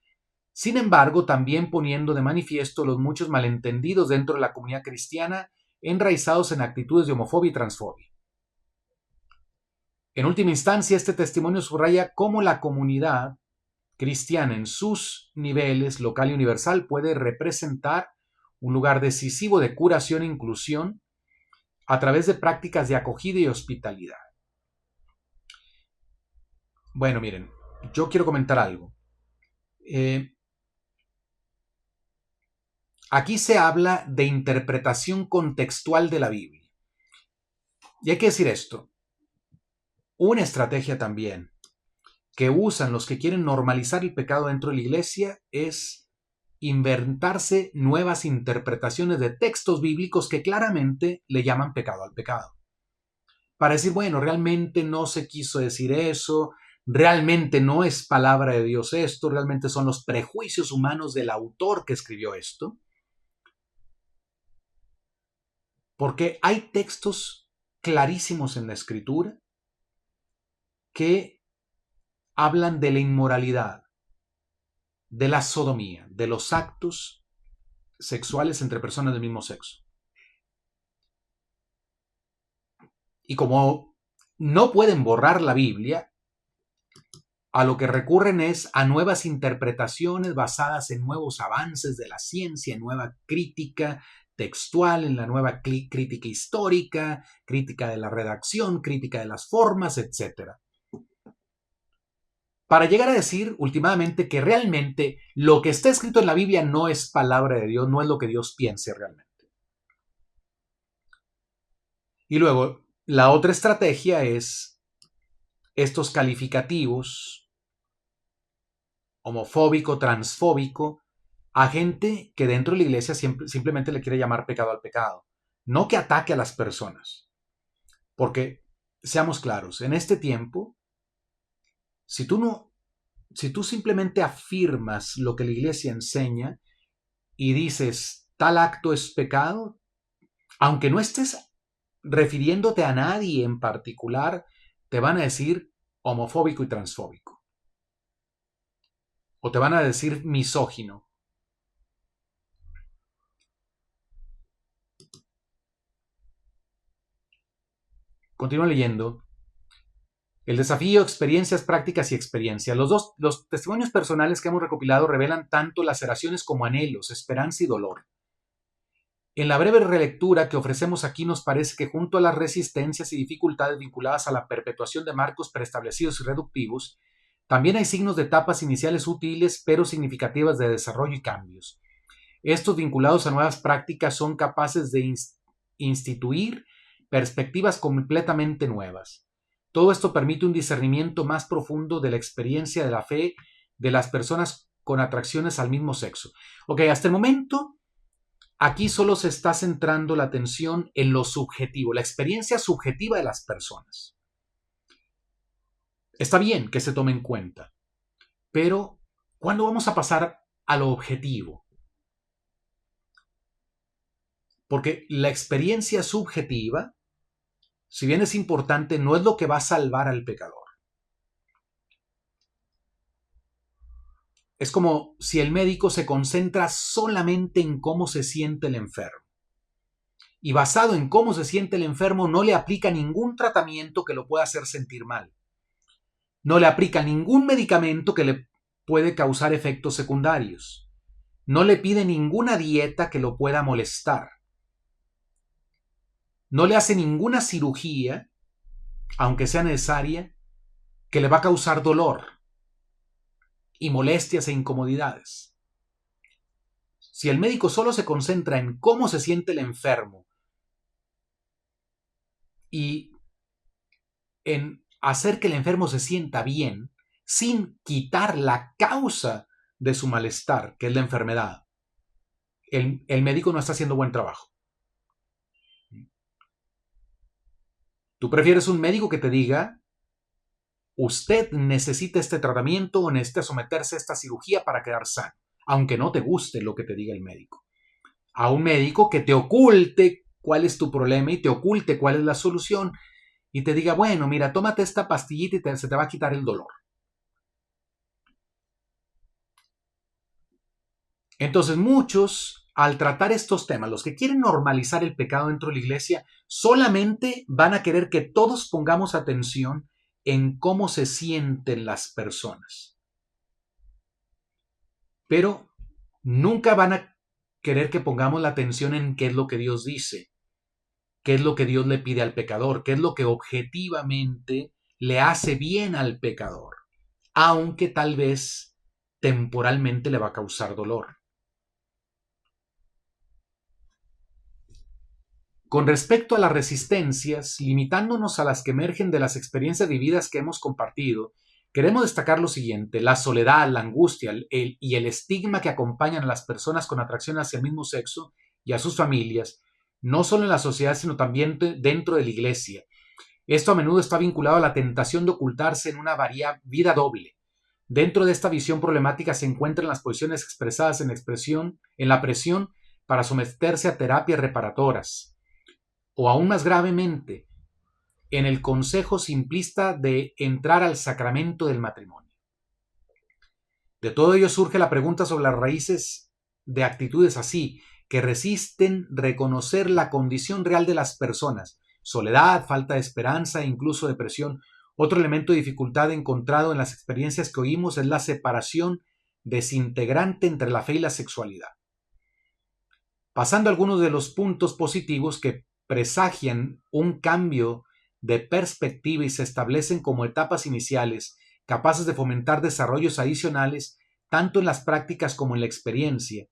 sin embargo, también poniendo de manifiesto los muchos malentendidos dentro de la comunidad cristiana enraizados en actitudes de homofobia y transfobia. En última instancia, este testimonio subraya cómo la comunidad cristiana en sus niveles local y universal puede representar un lugar decisivo de curación e inclusión a través de prácticas de acogida y hospitalidad. Bueno, miren, yo quiero comentar algo. Aquí se habla de interpretación contextual de la Biblia. Y hay que decir esto. Una estrategia también que usan los que quieren normalizar el pecado dentro de la iglesia es inventarse nuevas interpretaciones de textos bíblicos que claramente le llaman pecado al pecado. Para decir, bueno, realmente no se quiso decir eso, realmente no es palabra de Dios esto, realmente son los prejuicios humanos del autor que escribió esto. Porque hay textos clarísimos en la Escritura que hablan de la inmoralidad, de la sodomía, de los actos sexuales entre personas del mismo sexo. Y como no pueden borrar la Biblia, a lo que recurren es a nuevas interpretaciones basadas en nuevos avances de la ciencia, nueva crítica textual, en la nueva crítica histórica, crítica de la redacción, crítica de las formas, etc. Para llegar a decir últimamente que realmente lo que está escrito en la Biblia no es palabra de Dios, no es lo que Dios piense realmente. Y luego, la otra estrategia es estos calificativos homofóbico, transfóbico, a gente que dentro de la iglesia simplemente le quiere llamar pecado al pecado. No que ataque a las personas. Porque, seamos claros, en este tiempo, si tú simplemente afirmas lo que la iglesia enseña y dices tal acto es pecado, aunque no estés refiriéndote a nadie en particular, te van a decir homofóbico y transfóbico. O te van a decir misógino. Continúo leyendo. El desafío, experiencias, prácticas y experiencia. Los testimonios personales que hemos recopilado revelan tanto laceraciones como anhelos, esperanza y dolor. En la breve relectura que ofrecemos aquí nos parece que junto a las resistencias y dificultades vinculadas a la perpetuación de marcos preestablecidos y reductivos, también hay signos de etapas iniciales útiles pero significativas de desarrollo y cambios. Estos vinculados a nuevas prácticas son capaces de instituir perspectivas completamente nuevas. Todo esto permite un discernimiento más profundo de la experiencia de la fe de las personas con atracciones al mismo sexo. Ok, hasta el momento, aquí solo se está centrando la atención en lo subjetivo, la experiencia subjetiva de las personas. Está bien que se tome en cuenta, pero ¿cuándo vamos a pasar a lo objetivo? Porque la experiencia subjetiva, si bien es importante, no es lo que va a salvar al pecador. Es como si el médico se concentra solamente en cómo se siente el enfermo. Y basado en cómo se siente el enfermo, no le aplica ningún tratamiento que lo pueda hacer sentir mal. No le aplica ningún medicamento que le puede causar efectos secundarios. No le pide ninguna dieta que lo pueda molestar. No le hace ninguna cirugía, aunque sea necesaria, que le va a causar dolor y molestias e incomodidades. Si el médico solo se concentra en cómo se siente el enfermo y en hacer que el enfermo se sienta bien, sin quitar la causa de su malestar, que es la enfermedad, el médico no está haciendo buen trabajo. Tú prefieres un médico que te diga: usted necesita este tratamiento o necesita someterse a esta cirugía para quedar sano, aunque no te guste lo que te diga el médico. A un médico que te oculte cuál es tu problema y te oculte cuál es la solución y te diga: bueno, mira, tómate esta pastillita y se te va a quitar el dolor. Entonces muchos, al tratar estos temas, los que quieren normalizar el pecado dentro de la iglesia, solamente van a querer que todos pongamos atención en cómo se sienten las personas. Pero nunca van a querer que pongamos la atención en qué es lo que Dios dice, qué es lo que Dios le pide al pecador, qué es lo que objetivamente le hace bien al pecador, aunque tal vez temporalmente le va a causar dolor. Con respecto a las resistencias, limitándonos a las que emergen de las experiencias vividas que hemos compartido, queremos destacar lo siguiente: la soledad, la angustia y el estigma que acompañan a las personas con atracción hacia el mismo sexo y a sus familias, no solo en la sociedad, sino también dentro de la iglesia. Esto a menudo está vinculado a la tentación de ocultarse en una vida doble. Dentro de esta visión problemática se encuentran las posiciones expresadas en la presión para someterse a terapias reparadoras, o aún más gravemente, en el consejo simplista de entrar al sacramento del matrimonio. De todo ello surge la pregunta sobre las raíces de actitudes así, que resisten reconocer la condición real de las personas: soledad, falta de esperanza e incluso depresión. Otro elemento de dificultad encontrado en las experiencias que oímos es la separación desintegrante entre la fe y la sexualidad. Pasando a algunos de los puntos positivos que presagian un cambio de perspectiva y se establecen como etapas iniciales capaces de fomentar desarrollos adicionales tanto en las prácticas como en la experiencia.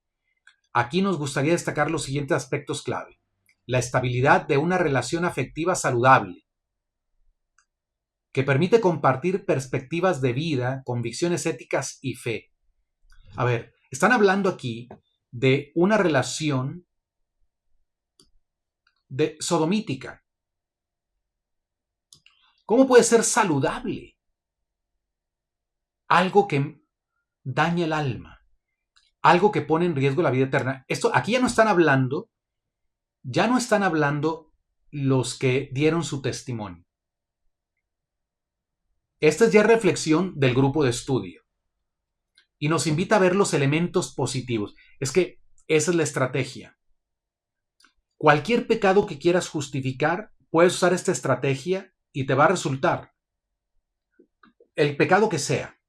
Aquí nos gustaría destacar los siguientes aspectos clave: la estabilidad de una relación afectiva saludable, que permite compartir perspectivas de vida, convicciones éticas y fe. A ver, están hablando aquí de una relación sodomítica. ¿Cómo puede ser saludable algo que daña el alma, algo que pone en riesgo la vida eterna? Esto aquí ya no están hablando los que dieron su testimonio. Esta es ya reflexión del grupo de estudio y nos invita a ver los elementos positivos. Es que esa es la estrategia. Cualquier pecado que quieras justificar, puedes usar esta estrategia y te va a resultar. El pecado que sea.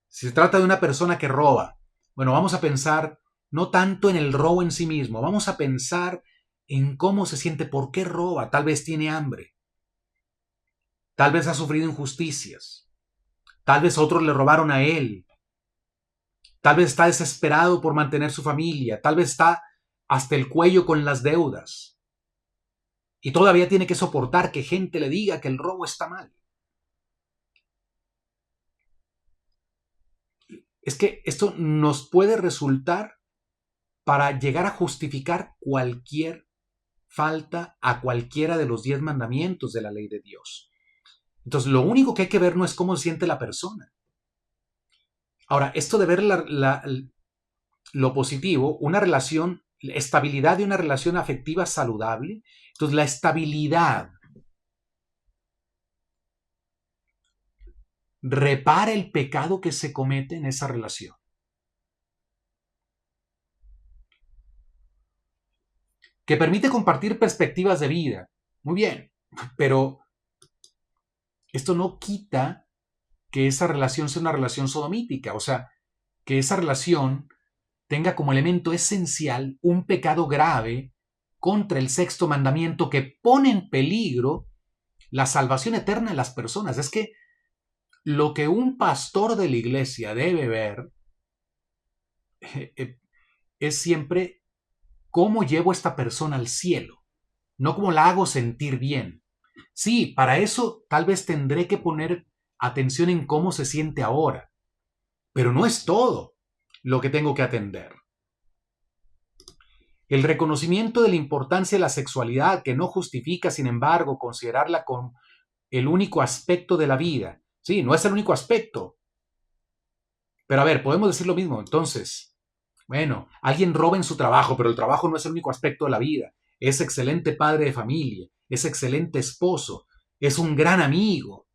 Si se trata de una persona que roba, bueno, vamos a pensar no tanto en el robo en sí mismo, vamos a pensar en cómo se siente, por qué roba. Tal vez tiene hambre, tal vez ha sufrido injusticias, tal vez otros le robaron a él, Tal vez está desesperado por mantener su familia. Tal vez está hasta el cuello con las deudas. Y todavía tiene que soportar que gente le diga que el robo está mal. Es que esto nos puede resultar para llegar a justificar cualquier falta a cualquiera de los 10 mandamientos de la ley de Dios. Entonces, lo único que hay que ver no es cómo se siente la persona. Ahora, esto de ver lo positivo, una relación, estabilidad de una relación afectiva saludable. Entonces, la estabilidad repara el pecado que se comete en esa relación. Que permite compartir perspectivas de vida. Muy bien, pero esto no quita que esa relación sea una relación sodomítica, o sea, que esa relación tenga como elemento esencial un pecado grave contra el sexto mandamiento que pone en peligro la salvación eterna de las personas. Es que lo que un pastor de la iglesia debe ver es siempre cómo llevo a esta persona al cielo, no cómo la hago sentir bien. Sí, para eso tal vez tendré que poner atención en cómo se siente ahora, pero no es todo lo que tengo que atender. El reconocimiento de la importancia de la sexualidad, que no justifica, sin embargo, considerarla como el único aspecto de la vida. Sí, no es el único aspecto. Pero a ver, podemos decir lo mismo. Entonces, bueno, alguien roba en su trabajo, pero el trabajo no es el único aspecto de la vida. Es excelente padre de familia, es excelente esposo, es un gran amigo.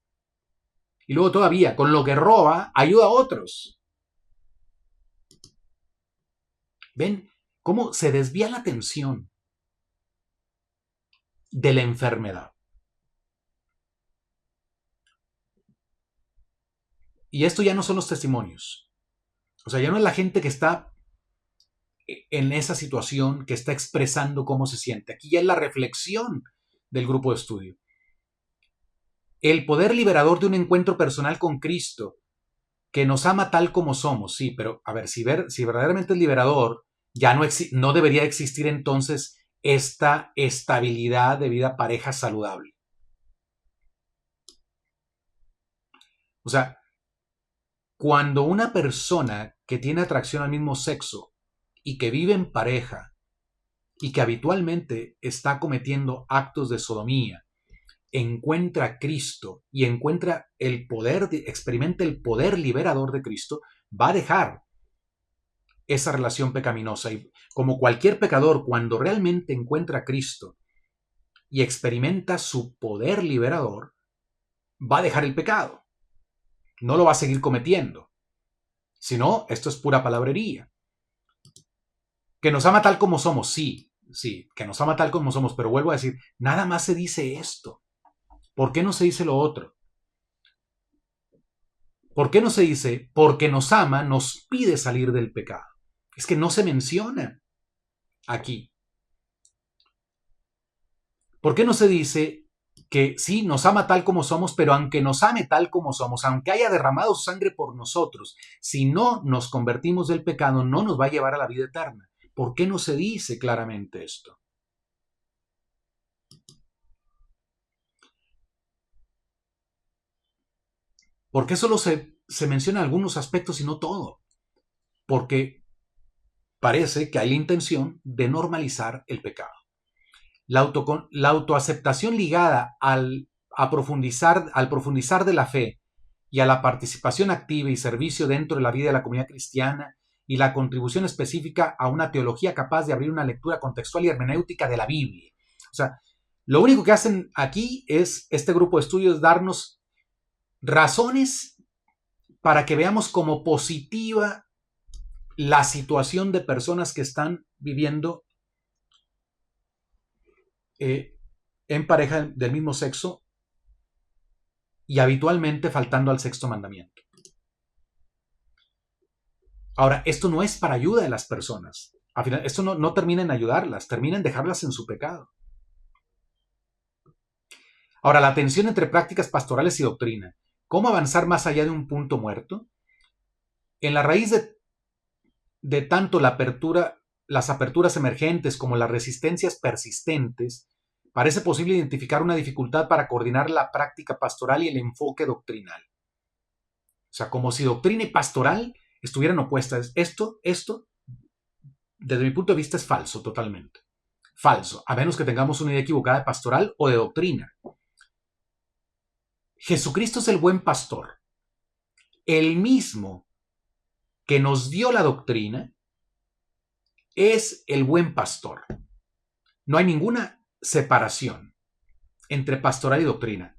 Y luego todavía, con lo que roba, ayuda a otros. ¿Ven cómo se desvía la atención de la enfermedad? Y esto ya no son los testimonios. O sea, ya no es la gente que está en esa situación, que está expresando cómo se siente. Aquí ya es la reflexión del grupo de estudio. El poder liberador de un encuentro personal con Cristo, que nos ama tal como somos, sí, pero a ver, si verdaderamente es liberador, ya no debería existir entonces esta estabilidad de vida pareja saludable. O sea, cuando una persona que tiene atracción al mismo sexo y que vive en pareja y que habitualmente está cometiendo actos de sodomía, encuentra a Cristo y encuentra el poder, experimenta el poder liberador de Cristo, va a dejar esa relación pecaminosa. Y como cualquier pecador, cuando realmente encuentra a Cristo y experimenta su poder liberador, va a dejar el pecado. No lo va a seguir cometiendo. Si no, esto es pura palabrería. Que nos ama tal como somos, sí, que nos ama tal como somos, pero vuelvo a decir, nada más se dice esto. ¿Por qué no se dice lo otro? ¿Por qué no se dice, porque nos ama, nos pide salir del pecado? Es que no se menciona aquí. ¿Por qué no se dice que sí, nos ama tal como somos, pero aunque nos ame tal como somos, aunque haya derramado su sangre por nosotros, si no nos convertimos del pecado, no nos va a llevar a la vida eterna? ¿Por qué no se dice claramente esto? ¿Por qué solo se mencionan algunos aspectos y no todo? Porque parece que hay la intención de normalizar el pecado. La autoaceptación ligada al profundizar de la fe y a la participación activa y servicio dentro de la vida de la comunidad cristiana y la contribución específica a una teología capaz de abrir una lectura contextual y hermenéutica de la Biblia. O sea, lo único que hacen aquí es este grupo de estudios darnos razones para que veamos como positiva la situación de personas que están viviendo en pareja del mismo sexo y habitualmente faltando al sexto mandamiento. Ahora, esto no es para ayuda de las personas. Al final, esto no termina en ayudarlas, termina en dejarlas en su pecado. Ahora, la tensión entre prácticas pastorales y doctrina. ¿Cómo avanzar más allá de un punto muerto? En la raíz de tanto las aperturas emergentes como las resistencias persistentes, parece posible identificar una dificultad para coordinar la práctica pastoral y el enfoque doctrinal. O sea, como si doctrina y pastoral estuvieran opuestas. Esto, desde mi punto de vista, es falso totalmente. Falso, a menos que tengamos una idea equivocada de pastoral o de doctrina. Jesucristo es el buen pastor. El mismo que nos dio la doctrina es el buen pastor. No hay ninguna separación entre pastoral y doctrina,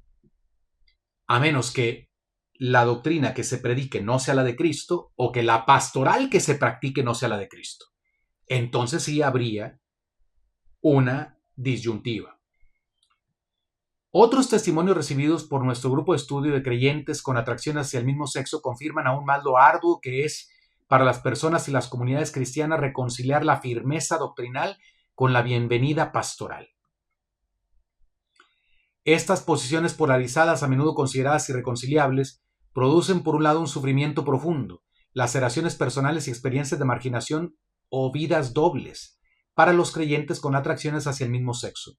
a menos que la doctrina que se predique no sea la de Cristo o que la pastoral que se practique no sea la de Cristo. Entonces sí habría una disyuntiva. Otros testimonios recibidos por nuestro grupo de estudio de creyentes con atracción hacia el mismo sexo confirman aún más lo arduo que es para las personas y las comunidades cristianas reconciliar la firmeza doctrinal con la bienvenida pastoral. Estas posiciones polarizadas, a menudo consideradas irreconciliables, producen por un lado un sufrimiento profundo, laceraciones personales y experiencias de marginación o vidas dobles para los creyentes con atracciones hacia el mismo sexo.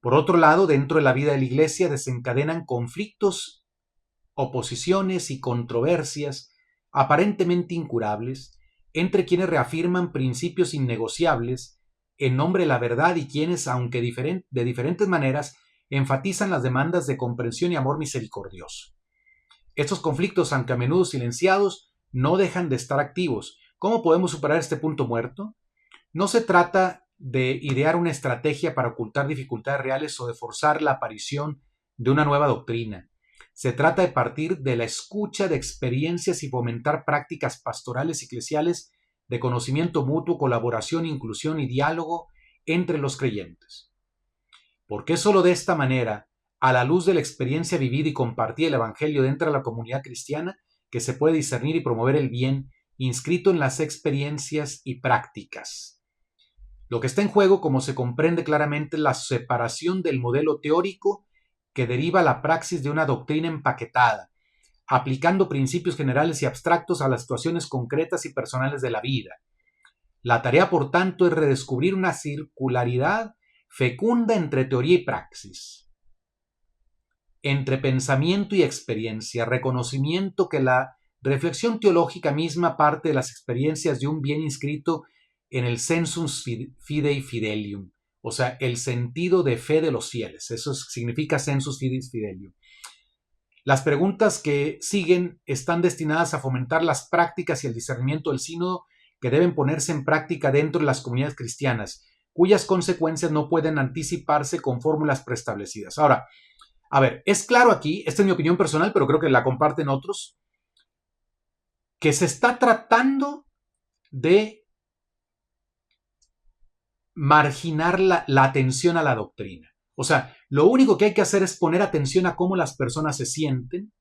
Por otro lado, dentro de la vida de la Iglesia desencadenan conflictos, oposiciones y controversias aparentemente incurables entre quienes reafirman principios innegociables en nombre de la verdad y quienes, aunque de diferentes maneras, enfatizan las demandas de comprensión y amor misericordioso. Estos conflictos, aunque a menudo silenciados, no dejan de estar activos. ¿Cómo podemos superar este punto muerto? No se trata de idear una estrategia para ocultar dificultades reales o de forzar la aparición de una nueva doctrina. Se trata de partir de la escucha de experiencias y fomentar prácticas pastorales y eclesiales de conocimiento mutuo, colaboración, inclusión y diálogo entre los creyentes. Porque es solo de esta manera, a la luz de la experiencia vivida y compartida del Evangelio dentro de la comunidad cristiana, que se puede discernir y promover el bien inscrito en las experiencias y prácticas. Lo que está en juego, como se comprende claramente, es la separación del modelo teórico que deriva la praxis de una doctrina empaquetada, aplicando principios generales y abstractos a las situaciones concretas y personales de la vida. La tarea, por tanto, es redescubrir una circularidad fecunda entre teoría y praxis, entre pensamiento y experiencia, reconocimiento que la reflexión teológica misma parte de las experiencias de un bien inscrito en el sensus fidei fidelium, o sea, el sentido de fe de los fieles. Eso significa sensus fidei fidelium. Las preguntas que siguen están destinadas a fomentar las prácticas y el discernimiento del sínodo que deben ponerse en práctica dentro de las comunidades cristianas, cuyas consecuencias no pueden anticiparse con fórmulas preestablecidas. Ahora, a ver, es claro aquí, esta es mi opinión personal, pero creo que la comparten otros, que se está tratando de marginar la atención a la doctrina. O sea, lo único que hay que hacer es poner atención a cómo las personas se sienten,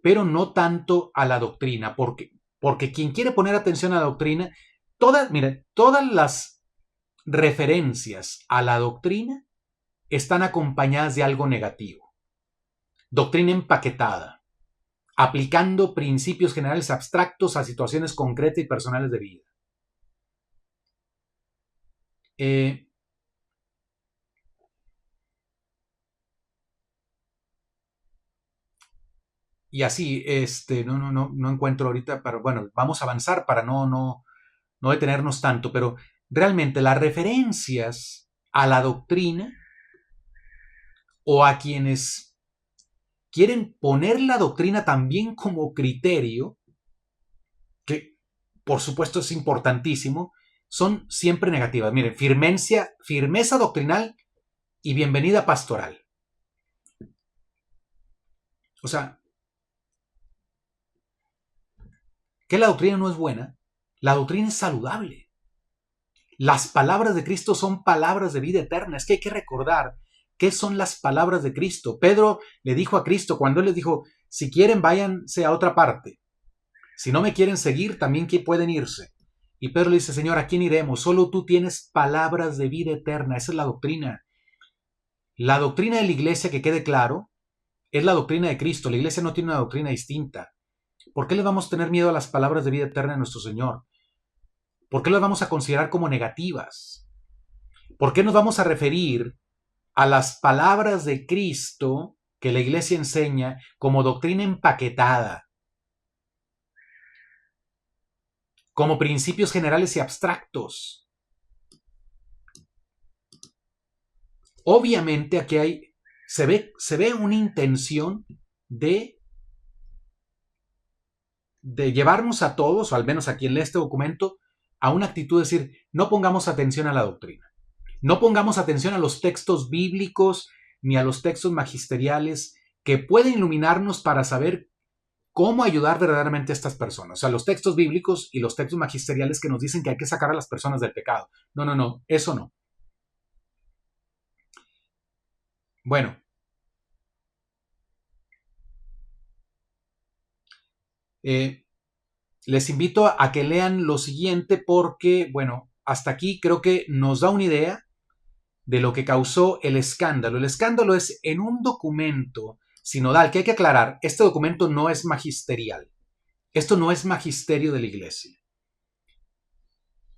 pero no tanto a la doctrina, porque quien quiere poner atención a la doctrina, todas las referencias a la doctrina están acompañadas de algo negativo. Doctrina empaquetada, aplicando principios generales abstractos a situaciones concretas y personales de vida. Y así, no encuentro ahorita, pero bueno, vamos a avanzar para no detenernos tanto, pero realmente las referencias a la doctrina o a quienes quieren poner la doctrina también como criterio, que por supuesto es importantísimo, son siempre negativas. Miren, firmeza doctrinal y bienvenida pastoral. O sea, que la doctrina no es buena, la doctrina es saludable. Las palabras de Cristo son palabras de vida eterna. Es que hay que recordar qué son las palabras de Cristo. Pedro le dijo a Cristo, cuando él les dijo, si quieren váyanse a otra parte. Si no me quieren seguir, también pueden irse. Y Pedro le dice, Señor, ¿a quién iremos? Solo tú tienes palabras de vida eterna. Esa es la doctrina. La doctrina de la iglesia, que quede claro, es la doctrina de Cristo. La iglesia no tiene una doctrina distinta. ¿Por qué le vamos a tener miedo a las palabras de vida eterna de nuestro Señor? ¿Por qué las vamos a considerar como negativas? ¿Por qué nos vamos a referir a las palabras de Cristo que la Iglesia enseña como doctrina empaquetada, como principios generales y abstractos? Obviamente aquí se ve una intención de llevarnos a todos, o al menos a quien lee este documento, a una actitud de decir, no pongamos atención a la doctrina, no pongamos atención a los textos bíblicos ni a los textos magisteriales que pueden iluminarnos para saber cómo ayudar verdaderamente a estas personas. O sea, los textos bíblicos y los textos magisteriales que nos dicen que hay que sacar a las personas del pecado. No, eso no. Bueno, les invito a que lean lo siguiente porque, bueno, hasta aquí creo que nos da una idea de lo que causó el escándalo. El escándalo es en un documento sinodal, que hay que aclarar, este documento no es magisterial. Esto no es magisterio de la Iglesia.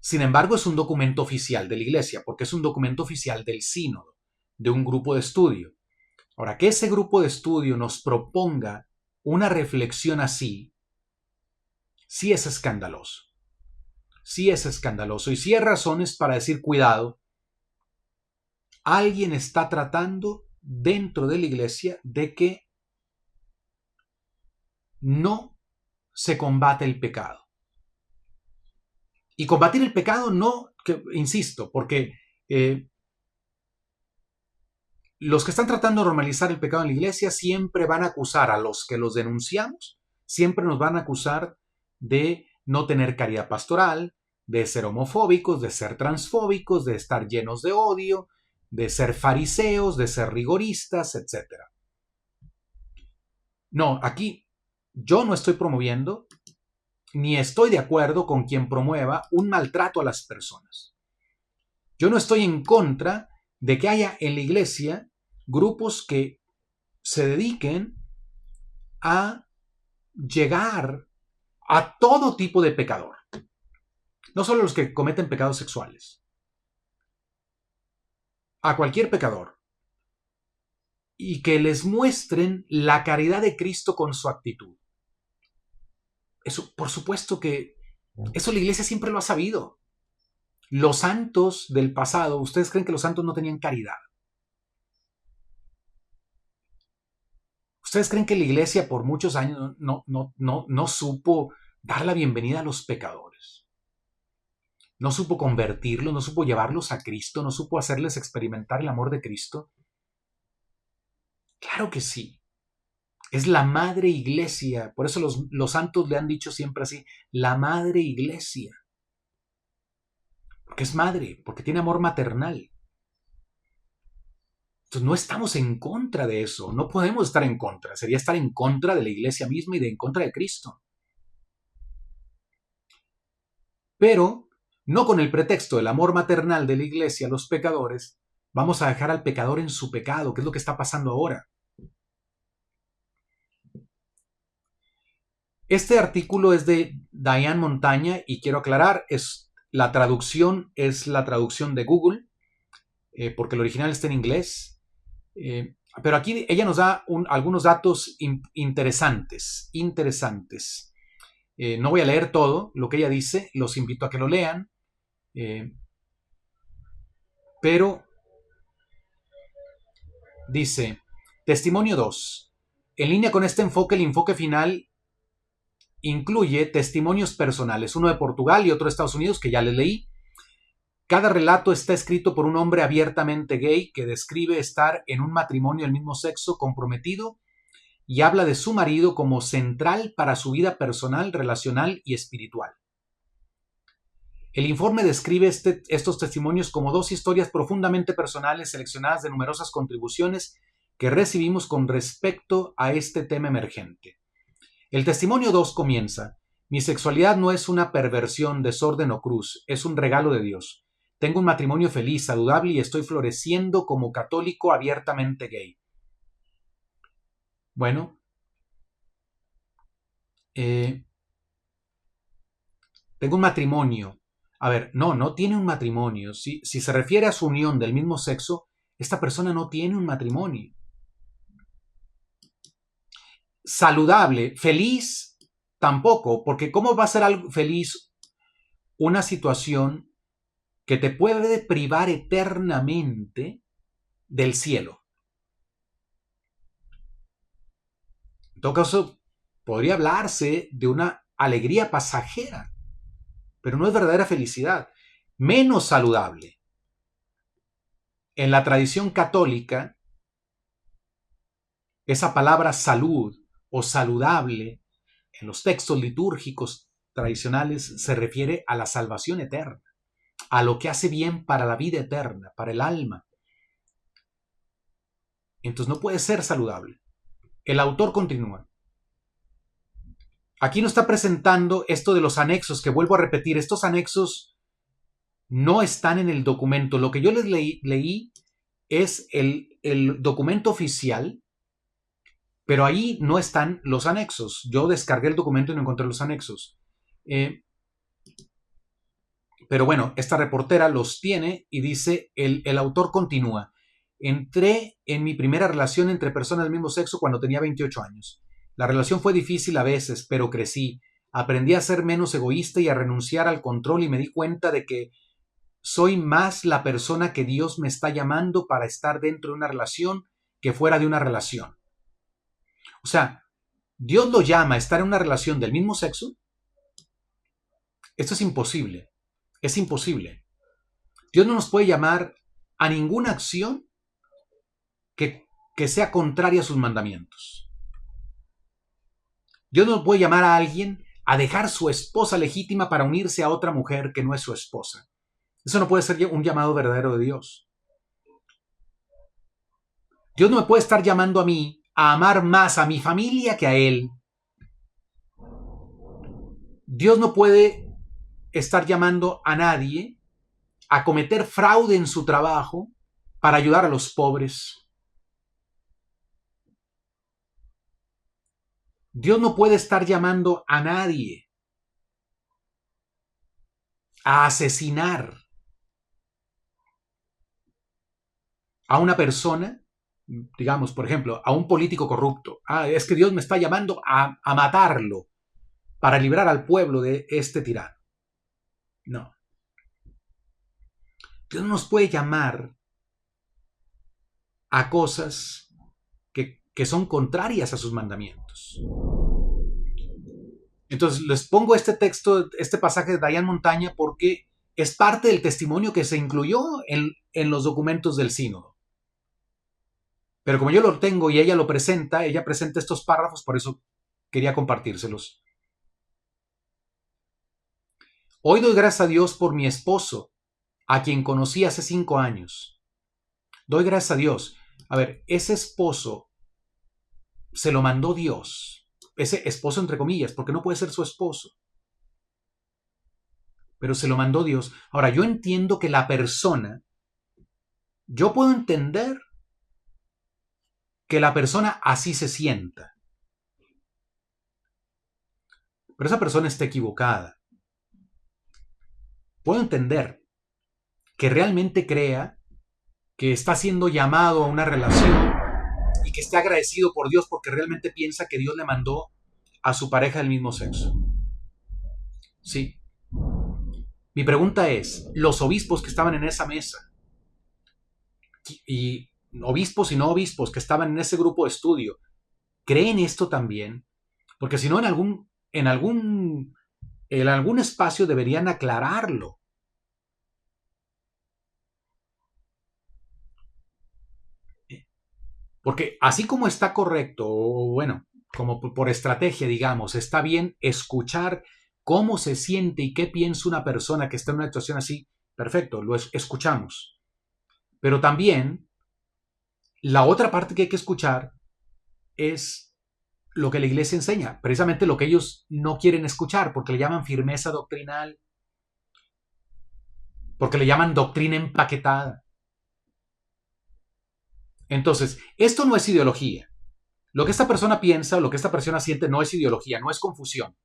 Sin embargo, es un documento oficial de la Iglesia, porque es un documento oficial del sínodo, de un grupo de estudio. Ahora, que ese grupo de estudio nos proponga una reflexión así, sí es escandaloso. Sí es escandaloso. Y sí hay razones para decir, cuidado, alguien está tratando dentro de la Iglesia de que no se combate el pecado. Y combatir el pecado no, insisto, porque los que están tratando de normalizar el pecado en la Iglesia siempre van a acusar a los que los denunciamos, siempre nos van a acusar de no tener caridad pastoral, de ser homofóbicos, de ser transfóbicos, de estar llenos de odio, de ser fariseos, de ser rigoristas, etc. No, aquí yo no estoy promoviendo ni estoy de acuerdo con quien promueva un maltrato a las personas. Yo no estoy en contra de que haya en la Iglesia grupos que se dediquen a llegar a todo tipo de pecador. No solo los que cometen pecados sexuales. A cualquier pecador. Y que les muestren la caridad de Cristo con su actitud. Eso, por supuesto que eso la Iglesia siempre lo ha sabido. Los santos del pasado, ¿ustedes creen que los santos no tenían caridad? ¿Ustedes creen que la Iglesia por muchos años no supo dar la bienvenida a los pecadores? ¿No supo convertirlos? ¿No supo llevarlos a Cristo? ¿No supo hacerles experimentar el amor de Cristo? Claro que sí. Es la madre Iglesia. Por eso los santos le han dicho siempre así, la madre Iglesia. Porque es madre, porque tiene amor maternal. Entonces no estamos en contra de eso, no podemos estar en contra, sería estar en contra de la Iglesia misma y en contra de Cristo. Pero no con el pretexto del amor maternal de la Iglesia a los pecadores, vamos a dejar al pecador en su pecado, que es lo que está pasando ahora. Este artículo es de Diane Montaña y quiero aclarar, la traducción es la traducción de Google, porque el original está en inglés. Pero aquí ella nos da algunos datos interesantes. No voy a leer todo lo que ella dice, los invito a que lo lean. Pero dice, testimonio 2. En línea con este enfoque, el enfoque final incluye testimonios personales, uno de Portugal y otro de Estados Unidos, que ya les leí. Cada relato está escrito por un hombre abiertamente gay que describe estar en un matrimonio del mismo sexo comprometido y habla de su marido como central para su vida personal, relacional y espiritual. El informe describe estos testimonios como dos historias profundamente personales seleccionadas de numerosas contribuciones que recibimos con respecto a este tema emergente. El testimonio 2 comienza: mi sexualidad no es una perversión, desorden o cruz, es un regalo de Dios. Tengo un matrimonio feliz, saludable y estoy floreciendo como católico abiertamente gay. Bueno, tengo un matrimonio. A ver, no tiene un matrimonio. Si se refiere a su unión del mismo sexo, esta persona no tiene un matrimonio. Saludable, feliz, tampoco, porque ¿cómo va a ser algo feliz una situación que te puede privar eternamente del cielo? En todo caso, podría hablarse de una alegría pasajera, pero no es verdadera felicidad. Menos saludable. En la tradición católica, esa palabra salud o saludable en los textos litúrgicos tradicionales se refiere a la salvación eterna, a lo que hace bien para la vida eterna, para el alma. Entonces no puede ser saludable. El autor continúa. Aquí nos está presentando esto de los anexos, que vuelvo a repetir, estos anexos no están en el documento. Lo que yo les leí es el documento oficial, pero ahí no están los anexos. Yo descargué el documento y no encontré los anexos. Pero bueno, esta reportera los tiene y dice, el autor continúa. Entré en mi primera relación entre personas del mismo sexo cuando tenía 28 años. La relación fue difícil a veces, pero crecí. Aprendí a ser menos egoísta y a renunciar al control y me di cuenta de que soy más la persona que Dios me está llamando para estar dentro de una relación que fuera de una relación. O sea, Dios lo llama a estar en una relación del mismo sexo. Esto es imposible. Es imposible. Dios no nos puede llamar a ninguna acción que sea contraria a sus mandamientos. Dios no puede llamar a alguien a dejar su esposa legítima para unirse a otra mujer que no es su esposa. Eso no puede ser un llamado verdadero de Dios. Dios no me puede estar llamando a mí a amar más a mi familia que a Él. Dios no puede estar llamando a nadie a cometer fraude en su trabajo para ayudar a los pobres. Dios no puede estar llamando a nadie a asesinar a una persona, digamos, por ejemplo, a un político corrupto. Es que Dios me está llamando a matarlo para librar al pueblo de este tirano. No. Dios no nos puede llamar a cosas que son contrarias a sus mandamientos. Entonces les pongo este texto, este pasaje de Dayan Montaña, porque es parte del testimonio que se incluyó en los documentos del sínodo. Pero como yo lo tengo y ella presenta estos párrafos, por eso quería compartírselos. Hoy doy gracias a Dios por mi esposo, a quien conocí hace 5 años. Doy gracias a Dios. A ver, ese esposo se lo mandó Dios. Ese esposo entre comillas, porque no puede ser su esposo. Pero se lo mandó Dios. Ahora, yo entiendo que la persona, yo puedo entender que la persona así se sienta. Pero esa persona está equivocada. Puedo entender que realmente crea que está siendo llamado a una relación y que esté agradecido por Dios porque realmente piensa que Dios le mandó a su pareja del mismo sexo. Sí. Mi pregunta es, los obispos que estaban en esa mesa, y obispos y no obispos que estaban en ese grupo de estudio, ¿creen esto también? Porque si no, en algún espacio deberían aclararlo. Porque así como está correcto, o bueno, como por estrategia, digamos, está bien escuchar cómo se siente y qué piensa una persona que está en una situación así, perfecto, lo escuchamos. Pero también la otra parte que hay que escuchar es lo que la iglesia enseña, precisamente lo que ellos no quieren escuchar, porque le llaman firmeza doctrinal, porque le llaman doctrina empaquetada. Entonces, esto no es ideología. Lo que esta persona piensa o lo que esta persona siente no es ideología, no es confusión.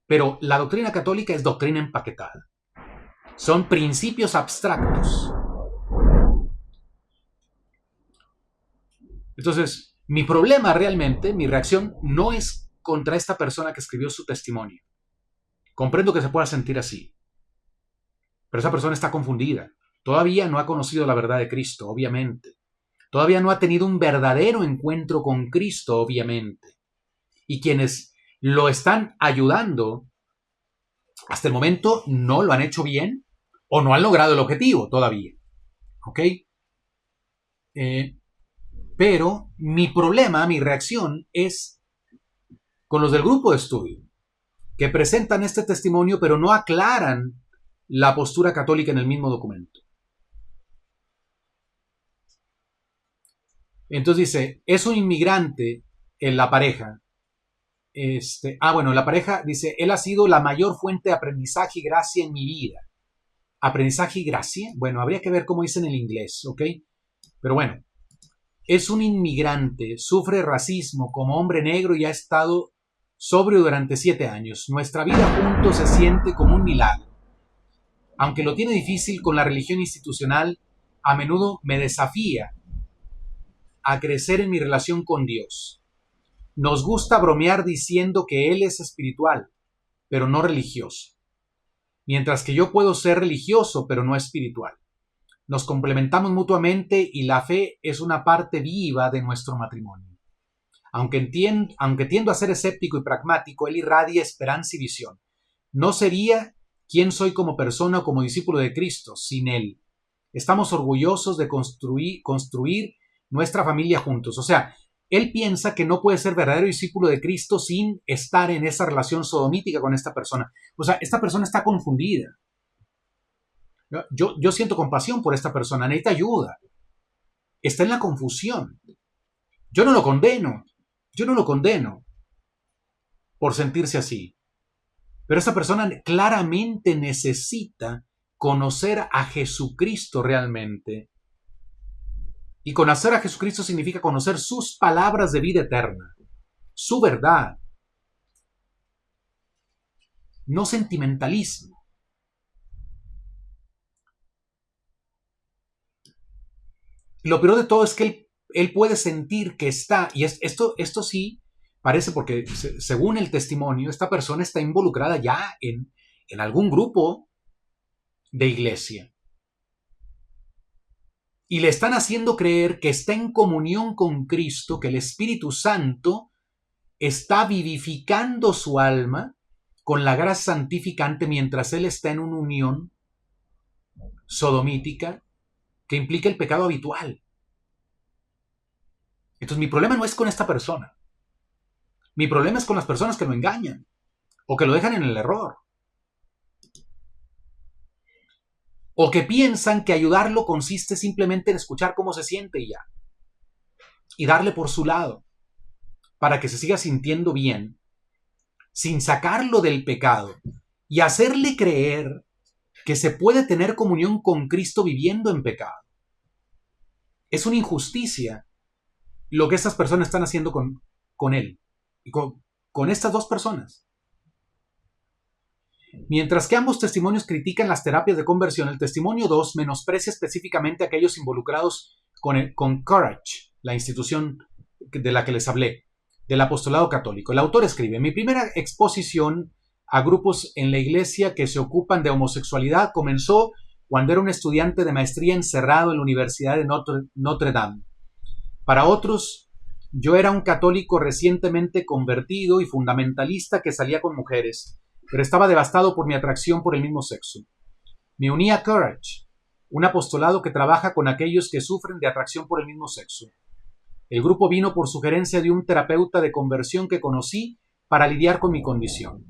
Pero la doctrina católica es doctrina empaquetada. Son principios abstractos. Entonces, mi problema realmente, mi reacción, no es contra esta persona que escribió su testimonio. Comprendo que se pueda sentir así. Pero esa persona está confundida. Todavía no ha conocido la verdad de Cristo, obviamente. Todavía no ha tenido un verdadero encuentro con Cristo, obviamente. Y quienes lo están ayudando, hasta el momento no lo han hecho bien o no han logrado el objetivo todavía. ¿Ok? Pero mi problema, mi reacción es con los del grupo de estudio, que presentan este testimonio pero no aclaran la postura católica en el mismo documento. Entonces dice, es un inmigrante en la pareja. La pareja dice, él ha sido la mayor fuente de aprendizaje y gracia en mi vida. ¿Aprendizaje y gracia? Bueno, habría que ver cómo dice en el inglés, ¿ok? Pero bueno, es un inmigrante, sufre racismo como hombre negro y ha estado sobrio durante 7 años. Nuestra vida juntos se siente como un milagro. Aunque lo tiene difícil con la religión institucional, a menudo me desafía a crecer en mi relación con Dios. Nos gusta bromear diciendo que Él es espiritual, pero no religioso. Mientras que yo puedo ser religioso, pero no espiritual. Nos complementamos mutuamente y la fe es una parte viva de nuestro matrimonio. Aunque tiendo a ser escéptico y pragmático, Él irradia esperanza y visión. No sería quien soy como persona o como discípulo de Cristo sin Él. Estamos orgullosos de construir nuestra familia juntos. O sea, él piensa que no puede ser verdadero discípulo de Cristo sin estar en esa relación sodomítica con esta persona. O sea, esta persona está confundida. Yo siento compasión por esta persona, necesita ayuda. Está en la confusión. Yo no lo condeno por sentirse así. Pero esta persona claramente necesita conocer a Jesucristo realmente. Y conocer a Jesucristo significa conocer sus palabras de vida eterna, su verdad, no sentimentalismo. Lo peor de todo es que él puede sentir que está, y esto sí parece porque según el testimonio, esta persona está involucrada ya en algún grupo de iglesia. Y le están haciendo creer que está en comunión con Cristo, que el Espíritu Santo está vivificando su alma con la gracia santificante mientras él está en una unión sodomítica que implica el pecado habitual. Entonces mi problema no es con esta persona. Mi problema es con las personas que lo engañan o que lo dejan en el error. O que piensan que ayudarlo consiste simplemente en escuchar cómo se siente y ya. Y darle por su lado para que se siga sintiendo bien, sin sacarlo del pecado y hacerle creer que se puede tener comunión con Cristo viviendo en pecado. Es una injusticia lo que estas personas están haciendo con él y con estas dos personas. Mientras que ambos testimonios critican las terapias de conversión, el testimonio 2 menosprecia específicamente a aquellos involucrados con Courage, la institución de la que les hablé, del apostolado católico. El autor escribe, mi primera exposición a grupos en la iglesia que se ocupan de homosexualidad comenzó cuando era un estudiante de maestría encerrado en la Universidad de Notre Dame. Para otros, yo era un católico recientemente convertido y fundamentalista que salía con mujeres, pero estaba devastado por mi atracción por el mismo sexo. Me uní a Courage, un apostolado que trabaja con aquellos que sufren de atracción por el mismo sexo. El grupo vino por sugerencia de un terapeuta de conversión que conocí para lidiar con mi condición.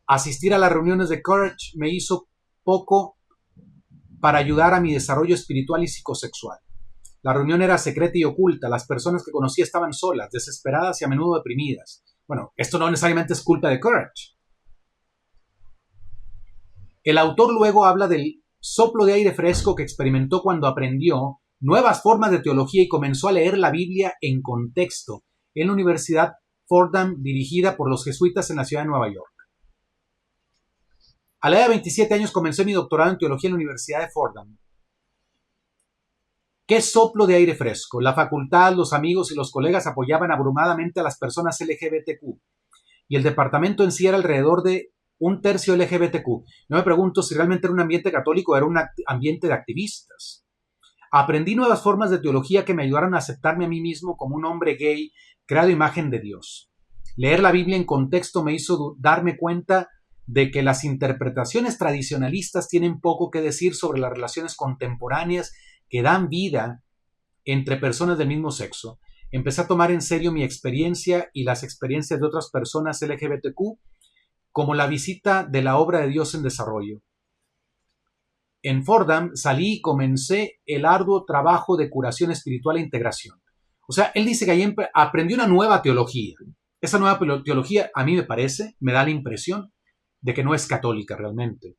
Asistir a las reuniones de Courage me hizo poco para ayudar a mi desarrollo espiritual y psicosexual. La reunión era secreta y oculta, las personas que conocí estaban solas, desesperadas y a menudo deprimidas. Bueno, esto no necesariamente es culpa de Courage. El autor luego habla del soplo de aire fresco que experimentó cuando aprendió nuevas formas de teología y comenzó a leer la Biblia en contexto, en la Universidad Fordham, dirigida por los jesuitas en la ciudad de Nueva York. A la edad de 27 años comencé mi doctorado en teología en la Universidad de Fordham. ¡Qué soplo de aire fresco! La facultad, los amigos y los colegas apoyaban abrumadamente a las personas LGBTQ y el departamento en sí era alrededor de un tercio LGBTQ. No me pregunto si realmente era un ambiente católico o era un ambiente de activistas. Aprendí nuevas formas de teología que me ayudaron a aceptarme a mí mismo como un hombre gay creado a imagen de Dios. Leer la Biblia en contexto me hizo darme cuenta de que las interpretaciones tradicionalistas tienen poco que decir sobre las relaciones contemporáneas que dan vida entre personas del mismo sexo. Empecé a tomar en serio mi experiencia y las experiencias de otras personas LGBTQ como la visita de la obra de Dios en desarrollo. En Fordham salí y comencé el arduo trabajo de curación espiritual e integración. O sea, él dice que ahí aprendió una nueva teología. Esa nueva teología, a mí me da la impresión de que no es católica realmente.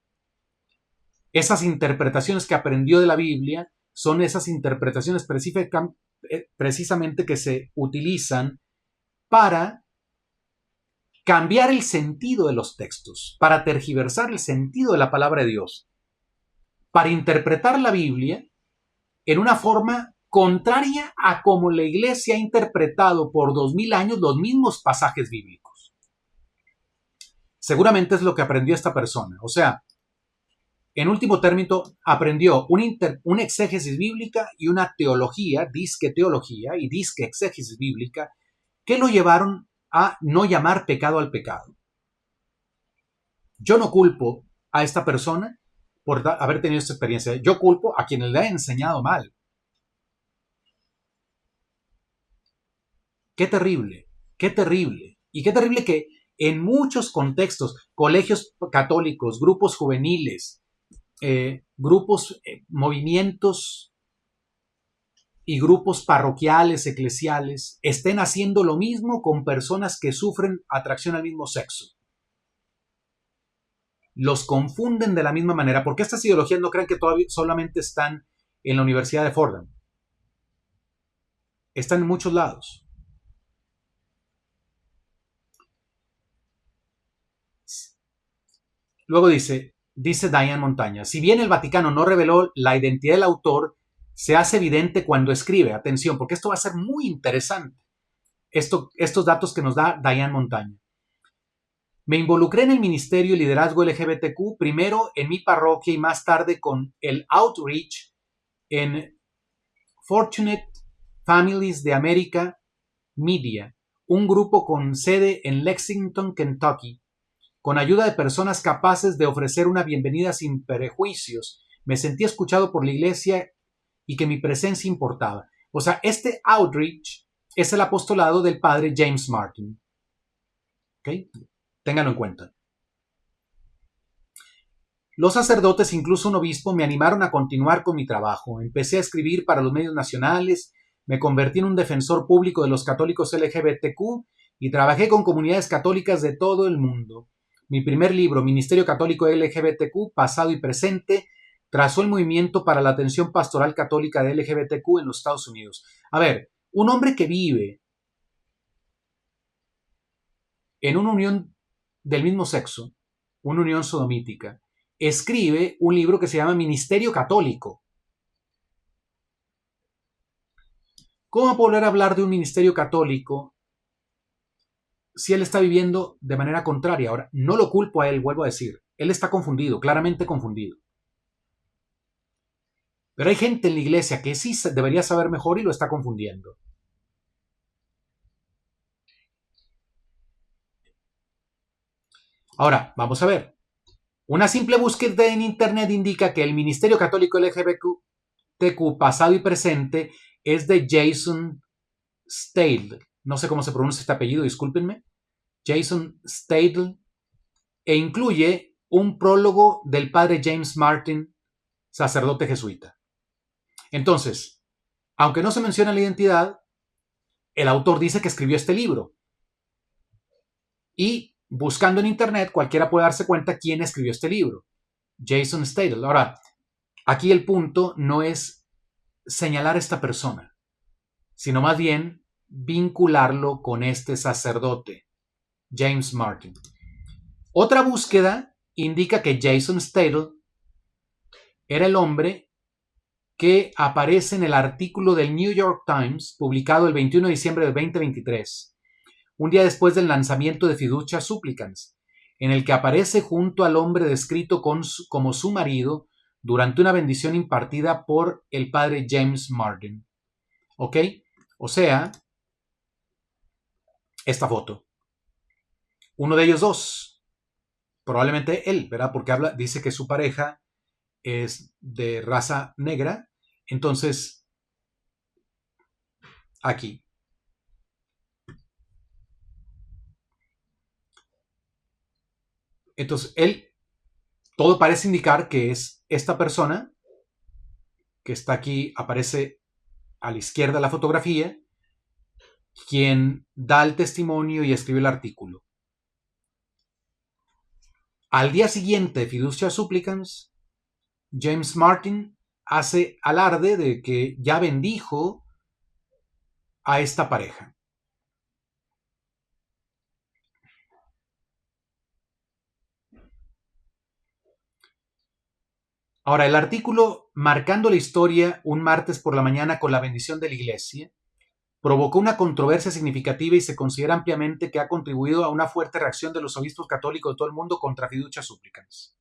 Esas interpretaciones que aprendió de la Biblia son esas interpretaciones precisamente que se utilizan para cambiar el sentido de los textos, para tergiversar el sentido de la palabra de Dios, para interpretar la Biblia en una forma contraria a como la Iglesia ha interpretado por 2000 años los mismos pasajes bíblicos. Seguramente es lo que aprendió esta persona. O sea, en último término, aprendió una exégesis bíblica y una teología, disque teología y disque exégesis bíblica, que lo llevaron a no llamar pecado al pecado. Yo no culpo a esta persona por haber tenido esta experiencia. Yo culpo a quienes le ha enseñado mal. Qué terrible, qué terrible. Y qué terrible que en muchos contextos, colegios católicos, grupos juveniles, movimientos y grupos parroquiales, eclesiales, estén haciendo lo mismo con personas que sufren atracción al mismo sexo. Los confunden de la misma manera, porque estas ideologías no crean que todavía solamente están en la Universidad de Fordham. Están en muchos lados. Luego dice Diane Montaña, si bien el Vaticano no reveló la identidad del autor, se hace evidente cuando escribe. Atención, porque esto va a ser muy interesante. Estos datos que nos da Diane Montaña. Me involucré en el ministerio y liderazgo LGBTQ, primero en mi parroquia y más tarde con el outreach en Fortunate Families de America Media, un grupo con sede en Lexington, Kentucky. Con ayuda de personas capaces de ofrecer una bienvenida sin prejuicios, me sentí escuchado por la iglesia y que mi presencia importaba. O sea, este outreach es el apostolado del padre James Martin. ¿Ok? Ténganlo en cuenta. Los sacerdotes, incluso un obispo, me animaron a continuar con mi trabajo. Empecé a escribir para los medios nacionales, me convertí en un defensor público de los católicos LGBTQ y trabajé con comunidades católicas de todo el mundo. Mi primer libro, Ministerio Católico LGBTQ, Pasado y Presente, trazó el movimiento para la atención pastoral católica de LGBTQ en los Estados Unidos. A ver, un hombre que vive en una unión del mismo sexo, una unión sodomítica, escribe un libro que se llama Ministerio Católico. ¿Cómo poder hablar de un ministerio católico si él está viviendo de manera contraria? Ahora, no lo culpo a él, vuelvo a decir. Él está confundido, claramente confundido. Pero hay gente en la iglesia que sí debería saber mejor y lo está confundiendo. Ahora, vamos a ver. Una simple búsqueda en internet indica que el Ministerio Católico LGBTQ pasado y presente es de Jason Stadel. No sé cómo se pronuncia este apellido, discúlpenme. Jason Stadel. E incluye un prólogo del padre James Martin, sacerdote jesuita. Entonces, aunque no se menciona la identidad, el autor dice que escribió este libro. Y buscando en internet, cualquiera puede darse cuenta quién escribió este libro. Jason Stadel. Ahora, aquí el punto no es señalar a esta persona, sino más bien vincularlo con este sacerdote, James Martin. Otra búsqueda indica que Jason Stadel era el hombre que aparece en el artículo del New York Times publicado el 21 de diciembre de 2023, un día después del lanzamiento de Fiducia Supplicans, en el que aparece junto al hombre descrito como su marido durante una bendición impartida por el padre James Martin. ¿Ok? O sea, esta foto. Uno de ellos dos, probablemente él, ¿verdad? Porque dice que su pareja es de raza negra. Entonces, aquí. Entonces, todo parece indicar que es esta persona que está aquí, aparece a la izquierda de la fotografía, quien da el testimonio y escribe el artículo. Al día siguiente de Fiducia Supplicans, James Martin hace alarde de que ya bendijo a esta pareja. Ahora, el artículo, marcando la historia un martes por la mañana con la bendición de la iglesia, provocó una controversia significativa y se considera ampliamente que ha contribuido a una fuerte reacción de los obispos católicos de todo el mundo contra Fiducia Supplicans.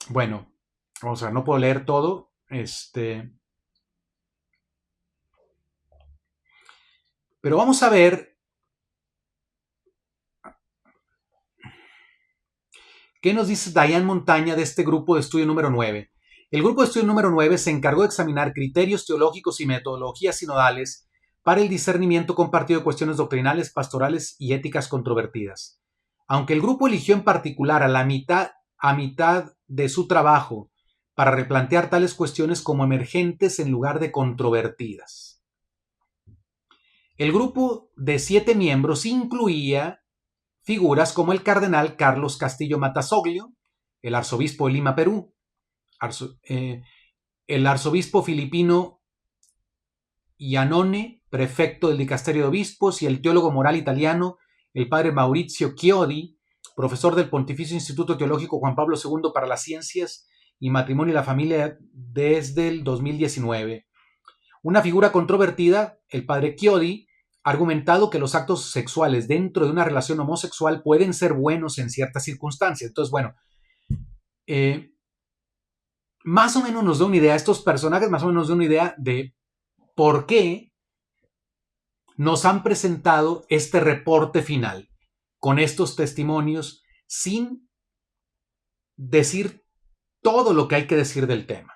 Bueno, vamos a ver, no puedo leer todo. Pero vamos a ver qué nos dice Diane Montaña de este grupo de estudio número 9. El grupo de estudio número 9 se encargó de examinar criterios teológicos y metodologías sinodales para el discernimiento compartido de cuestiones doctrinales, pastorales y éticas controvertidas. Aunque el grupo eligió en particular a mitad de su trabajo para replantear tales cuestiones como emergentes en lugar de controvertidas. El grupo de 7 miembros incluía figuras como el cardenal Carlos Castillo Matasoglio, el arzobispo de Lima, Perú, el arzobispo filipino Iannone, prefecto del dicasterio de obispos, y el teólogo moral italiano, el padre Maurizio Chiodi, profesor del Pontificio Instituto Teológico Juan Pablo II para las Ciencias y Matrimonio y la Familia desde el 2019. Una figura controvertida, el padre Chiodi, ha argumentado que los actos sexuales dentro de una relación homosexual pueden ser buenos en ciertas circunstancias. Entonces, bueno, más o menos nos da una idea, estos personajes más o menos nos da una idea de por qué nos han presentado este reporte final con estos testimonios sin decir todo lo que hay que decir del tema.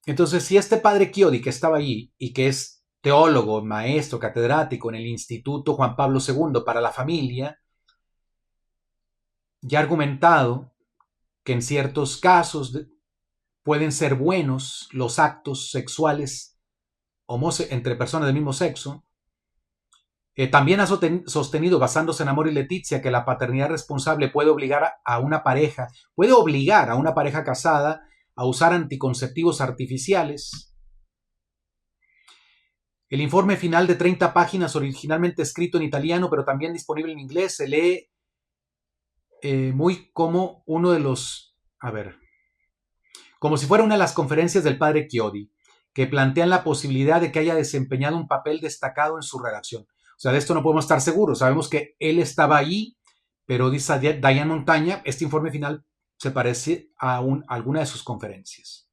Entonces, si este padre Chiodi, que estaba allí y que es teólogo, maestro, catedrático en el Instituto Juan Pablo II para la Familia, ya ha argumentado que en ciertos casos pueden ser buenos los actos sexuales entre personas del mismo sexo. También ha sostenido, basándose en Amor y Leticia, que la paternidad responsable puede obligar a una pareja casada a usar anticonceptivos artificiales. El informe final de 30 páginas, originalmente escrito en italiano, pero también disponible en inglés, se lee muy como uno de los... como si fuera una de las conferencias del padre Chiodi, que plantean la posibilidad de que haya desempeñado un papel destacado en su redacción. O sea, de esto no podemos estar seguros. Sabemos que él estaba allí, pero dice Diane Montaña, este informe final se parece a alguna de sus conferencias.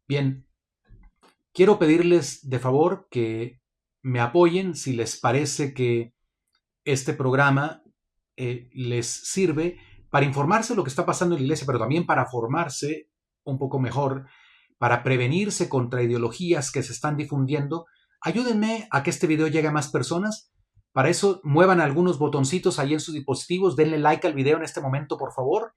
Bien, quiero pedirles de favor que me apoyen si les parece que este programa les sirve para informarse de lo que está pasando en la iglesia, pero también para formarse un poco mejor, para prevenirse contra ideologías que se están difundiendo. Ayúdenme a que este video llegue a más personas. Para eso, muevan algunos botoncitos ahí en sus dispositivos, denle like al video en este momento, por favor.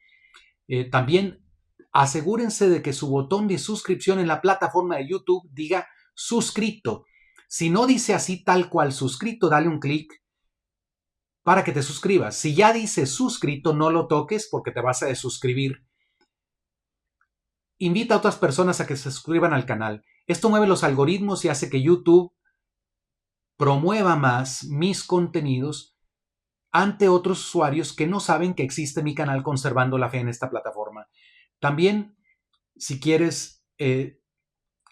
También asegúrense de que su botón de suscripción en la plataforma de YouTube diga suscrito. Si no dice así tal cual suscrito, dale un clic para que te suscribas. Si ya dice suscrito, no lo toques porque te vas a desuscribir. Invita a otras personas a que se suscriban al canal. Esto mueve los algoritmos y hace que YouTube promueva más mis contenidos ante otros usuarios que no saben que existe mi canal Conservando la Fe en esta plataforma. También, si quieres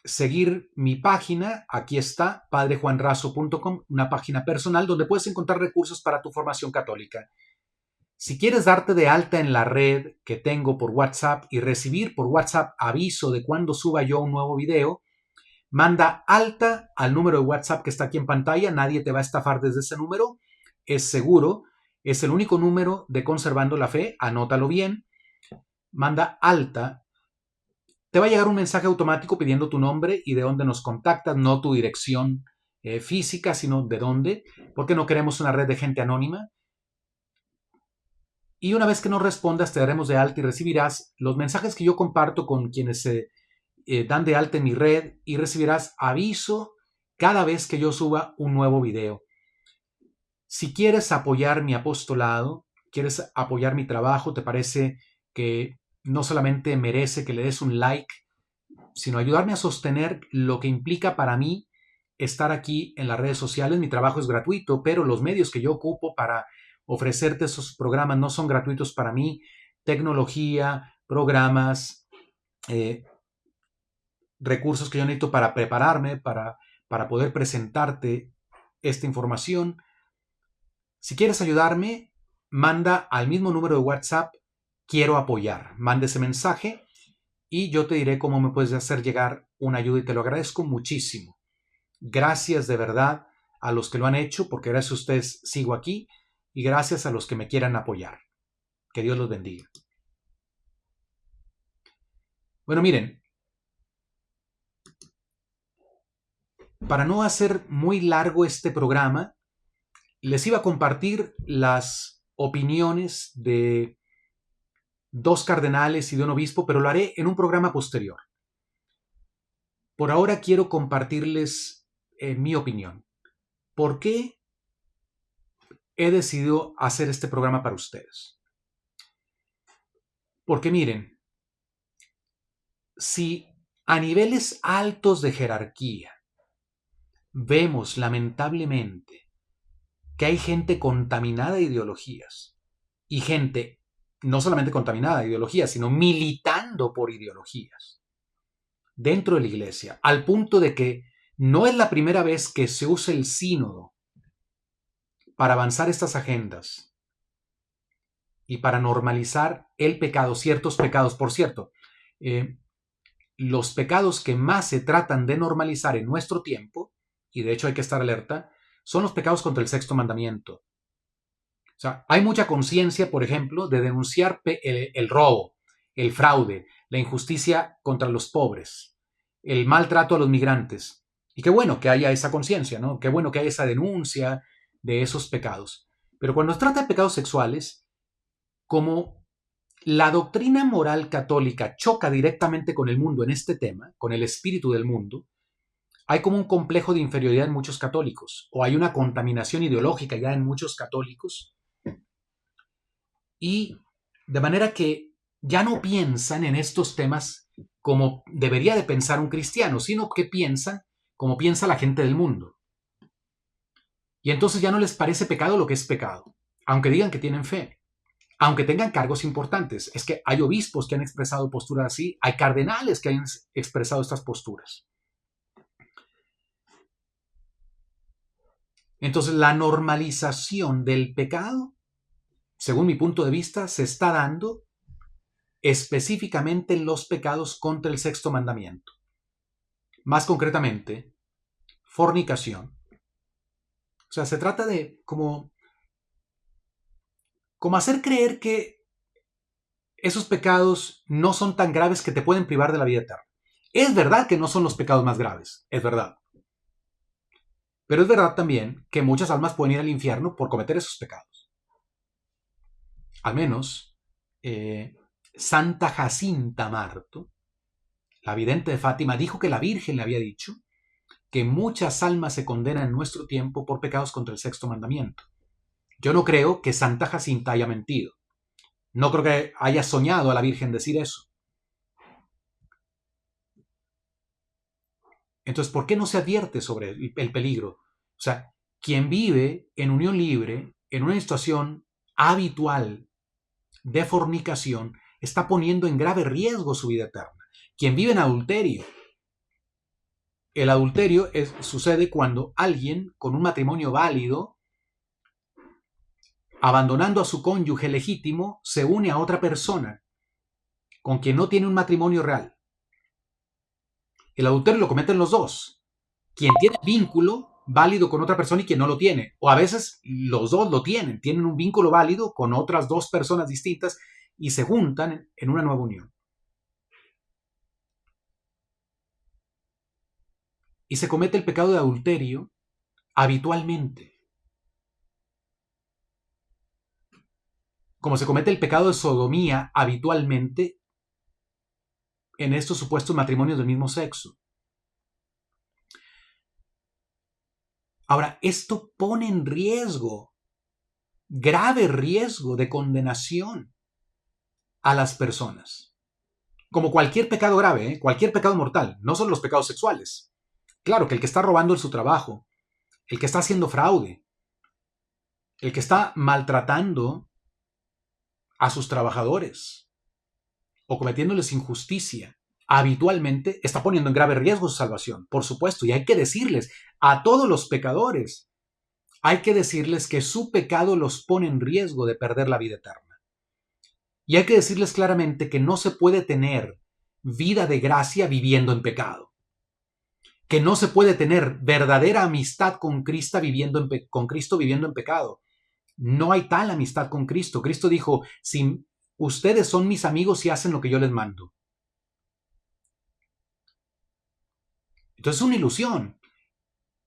seguir mi página, aquí está, padrejuanrazo.com, una página personal donde puedes encontrar recursos para tu formación católica. Si quieres darte de alta en la red que tengo por WhatsApp y recibir por WhatsApp aviso de cuando suba yo un nuevo video, manda alta al número de WhatsApp que está aquí en pantalla. Nadie te va a estafar desde ese número. Es seguro. Es el único número de Conservando la Fe. Anótalo bien. Manda alta. Te va a llegar un mensaje automático pidiendo tu nombre y de dónde nos contactas, no tu dirección física, sino de dónde, porque no queremos una red de gente anónima. Y una vez que nos respondas, te daremos de alta y recibirás los mensajes que yo comparto con quienes se dan de alta en mi red y recibirás aviso cada vez que yo suba un nuevo video. Si quieres apoyar mi apostolado, quieres apoyar mi trabajo, te parece que no solamente merece que le des un like, sino ayudarme a sostener lo que implica para mí estar aquí en las redes sociales. Mi trabajo es gratuito, pero los medios que yo ocupo para ofrecerte esos programas no son gratuitos para mí. Tecnología, programas, recursos que yo necesito para prepararme, para poder presentarte esta información. Si quieres ayudarme, manda al mismo número de WhatsApp, quiero apoyar. Manda ese mensaje y yo te diré cómo me puedes hacer llegar una ayuda y te lo agradezco muchísimo. Gracias de verdad a los que lo han hecho, porque gracias a ustedes sigo aquí y gracias a los que me quieran apoyar. Que Dios los bendiga. Bueno, miren, para no hacer muy largo este programa, les iba a compartir las opiniones de 2 cardenales y de un obispo, pero lo haré en un programa posterior. Por ahora quiero compartirles mi opinión. ¿Por qué he decidido hacer este programa para ustedes? Porque miren, si a niveles altos de jerarquía vemos lamentablemente que hay gente contaminada de ideologías y gente no solamente contaminada de ideologías, sino militando por ideologías dentro de la iglesia, al punto de que no es la primera vez que se usa el sínodo para avanzar estas agendas y para normalizar el pecado, ciertos pecados. Por cierto, los pecados que más se tratan de normalizar en nuestro tiempo, y de hecho hay que estar alerta, son los pecados contra el sexto mandamiento. O sea, hay mucha conciencia, por ejemplo, de denunciar el robo, el fraude, la injusticia contra los pobres, el maltrato a los migrantes. Y qué bueno que haya esa conciencia, ¿no? Qué bueno que haya esa denuncia de esos pecados. Pero cuando se trata de pecados sexuales, como la doctrina moral católica choca directamente con el mundo en este tema, con el espíritu del mundo, hay como un complejo de inferioridad en muchos católicos, o hay una contaminación ideológica ya en muchos católicos, y de manera que ya no piensan en estos temas como debería de pensar un cristiano, sino que piensan como piensa la gente del mundo. Y entonces ya no les parece pecado lo que es pecado, aunque digan que tienen fe, aunque tengan cargos importantes. Es que hay obispos que han expresado posturas así, hay cardenales que han expresado estas posturas. Entonces la normalización del pecado, según mi punto de vista, se está dando específicamente en los pecados contra el sexto mandamiento. Más concretamente, fornicación. O sea, se trata de como hacer creer que esos pecados no son tan graves que te pueden privar de la vida eterna. Es verdad que no son los pecados más graves, es verdad. Pero es verdad también que muchas almas pueden ir al infierno por cometer esos pecados. Al menos, Santa Jacinta Marto, la vidente de Fátima, dijo que la Virgen le había dicho que muchas almas se condenan en nuestro tiempo por pecados contra el sexto mandamiento. Yo no creo que Santa Jacinta haya mentido. No creo que haya soñado a la Virgen decir eso. Entonces, ¿por qué no se advierte sobre el peligro? O sea, quien vive en unión libre, en una situación habitual de fornicación, está poniendo en grave riesgo su vida eterna. Quien vive en adulterio, el adulterio sucede cuando alguien con un matrimonio válido, abandonando a su cónyuge legítimo, se une a otra persona con quien no tiene un matrimonio real. El adulterio lo cometen los dos. Quien tiene vínculo válido con otra persona y quien no lo tiene. O a veces los dos lo tienen un vínculo válido con otras dos personas distintas y se juntan en una nueva unión. Y se comete el pecado de adulterio habitualmente. Como se comete el pecado de sodomía habitualmente en estos supuestos matrimonios del mismo sexo. Ahora, esto pone en riesgo, grave riesgo de condenación a las personas. Como cualquier pecado grave, cualquier pecado mortal, no solo los pecados sexuales. Claro que el que está robando en su trabajo, el que está haciendo fraude, el que está maltratando a sus trabajadores o cometiéndoles injusticia, habitualmente está poniendo en grave riesgo su salvación, por supuesto, y hay que decirles a todos los pecadores, hay que decirles que su pecado los pone en riesgo de perder la vida eterna. Y hay que decirles claramente que no se puede tener vida de gracia viviendo en pecado. Que no se puede tener verdadera amistad con Cristo viviendo en pecado. No hay tal amistad con Cristo. Cristo dijo, si ustedes son mis amigos y hacen lo que yo les mando. Entonces es una ilusión,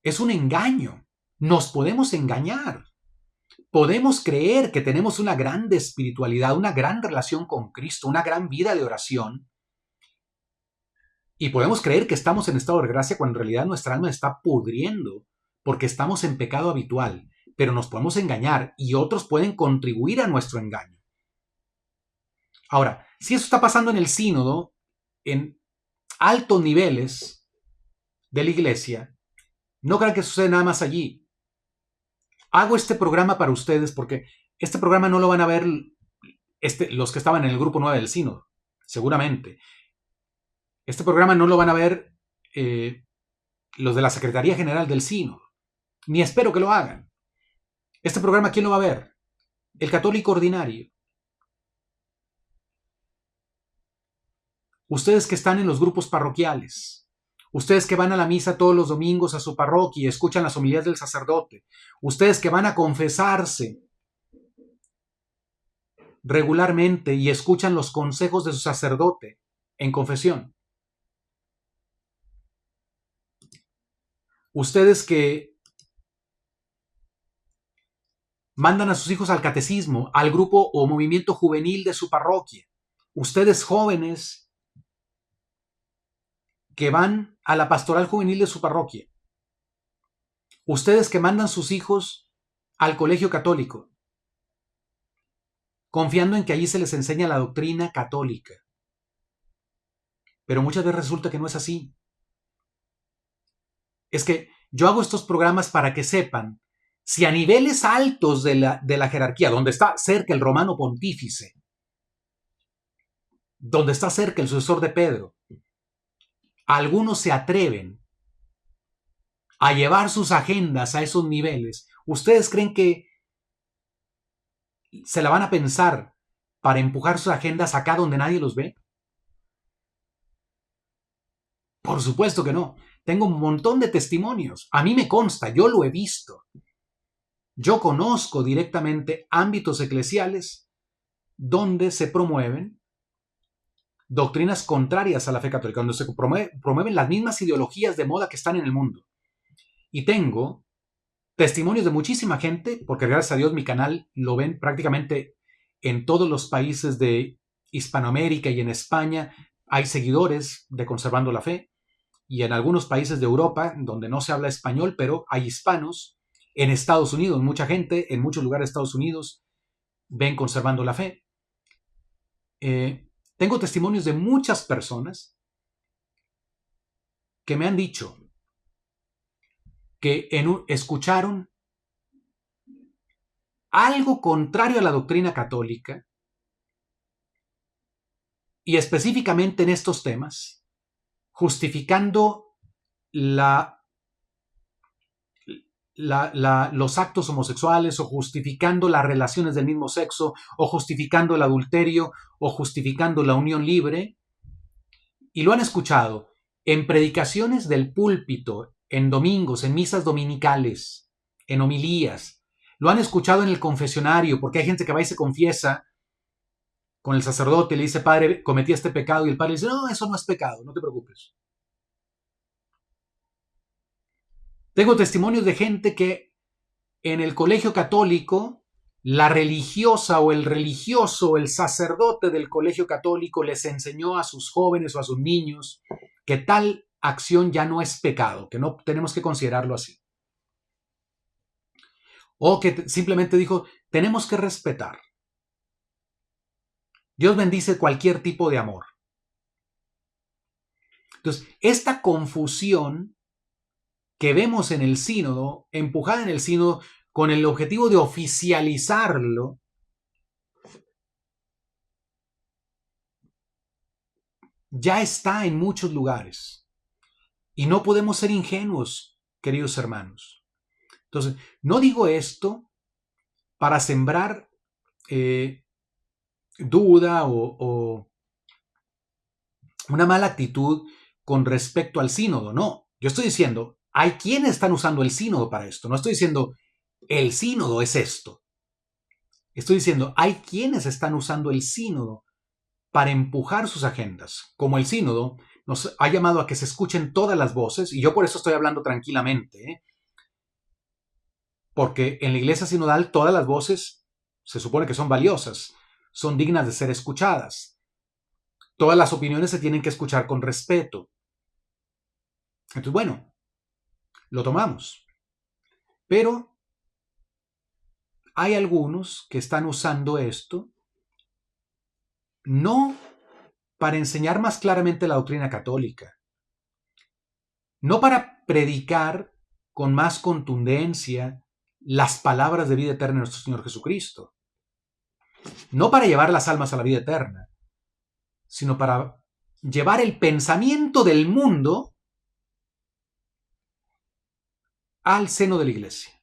es un engaño. Nos podemos engañar. Podemos creer que tenemos una grande espiritualidad, una gran relación con Cristo, una gran vida de oración. Y podemos creer que estamos en estado de gracia cuando en realidad nuestra alma está pudriendo porque estamos en pecado habitual. Pero nos podemos engañar y otros pueden contribuir a nuestro engaño. Ahora, si eso está pasando en el sínodo, en altos niveles de la iglesia, no crean que sucede nada más allí. Hago este programa para ustedes porque este programa no lo van a ver los que estaban en el grupo 9 del sínodo, seguramente. Este programa no lo van a ver los de la Secretaría General del sínodo, ni espero que lo hagan. Este programa, ¿quién lo va a ver? El católico ordinario. Ustedes que están en los grupos parroquiales, ustedes que van a la misa todos los domingos a su parroquia y escuchan las homilías del sacerdote, ustedes que van a confesarse regularmente y escuchan los consejos de su sacerdote en confesión. Ustedes que mandan a sus hijos al catecismo, al grupo o movimiento juvenil de su parroquia. Ustedes jóvenes que van a la pastoral juvenil de su parroquia. Ustedes que mandan sus hijos al colegio católico, confiando en que allí se les enseña la doctrina católica. Pero muchas veces resulta que no es así. Es que yo hago estos programas para que sepan si a niveles altos de la jerarquía, donde está cerca el romano pontífice, donde está cerca el sucesor de Pedro, algunos se atreven a llevar sus agendas a esos niveles, ¿ustedes creen que se la van a pensar para empujar sus agendas acá donde nadie los ve? Por supuesto que no. Tengo un montón de testimonios. A mí me consta, yo lo he visto. Yo conozco directamente ámbitos eclesiales donde se promueven doctrinas contrarias a la fe católica, donde se promueven las mismas ideologías de moda que están en el mundo. Y tengo testimonios de muchísima gente, porque gracias a Dios mi canal lo ven prácticamente en todos los países de Hispanoamérica y en España. Hay seguidores de Conservando la Fe y en algunos países de Europa donde no se habla español, pero hay hispanos. En Estados Unidos, mucha gente en muchos lugares de Estados Unidos ven conservando la fe. Tengo testimonios de muchas personas que me han dicho que escucharon algo contrario a la doctrina católica, y específicamente en estos temas, justificando los actos homosexuales, o justificando las relaciones del mismo sexo, o justificando el adulterio, o justificando la unión libre, y lo han escuchado en predicaciones del púlpito, en domingos, en misas dominicales, en homilías. Lo han escuchado en el confesionario, porque hay gente que va y se confiesa con el sacerdote y le dice: padre, cometí este pecado, y el padre le dice: no, eso no es pecado, no te preocupes. Tengo testimonios de gente que en el colegio católico, la religiosa o el religioso, el sacerdote del colegio católico les enseñó a sus jóvenes o a sus niños que tal acción ya no es pecado, que no tenemos que considerarlo así. O que simplemente dijo: tenemos que respetar. Dios bendice cualquier tipo de amor. Entonces, esta confusión que vemos en el sínodo, empujada en el sínodo con el objetivo de oficializarlo, ya está en muchos lugares. Y no podemos ser ingenuos, queridos hermanos. Entonces, no digo esto para sembrar duda o una mala actitud con respecto al sínodo. No, yo estoy diciendo, hay quienes están usando el sínodo para esto. No estoy diciendo, el sínodo es esto. Estoy diciendo, hay quienes están usando el sínodo para empujar sus agendas. Como el sínodo nos ha llamado a que se escuchen todas las voces, y yo por eso estoy hablando tranquilamente, porque en la iglesia sinodal todas las voces se supone que son valiosas, son dignas de ser escuchadas. Todas las opiniones se tienen que escuchar con respeto. Entonces, bueno, lo tomamos. Pero hay algunos que están usando esto no para enseñar más claramente la doctrina católica, no para predicar con más contundencia las palabras de vida eterna de nuestro Señor Jesucristo, no para llevar las almas a la vida eterna, sino para llevar el pensamiento del mundo al seno de la iglesia,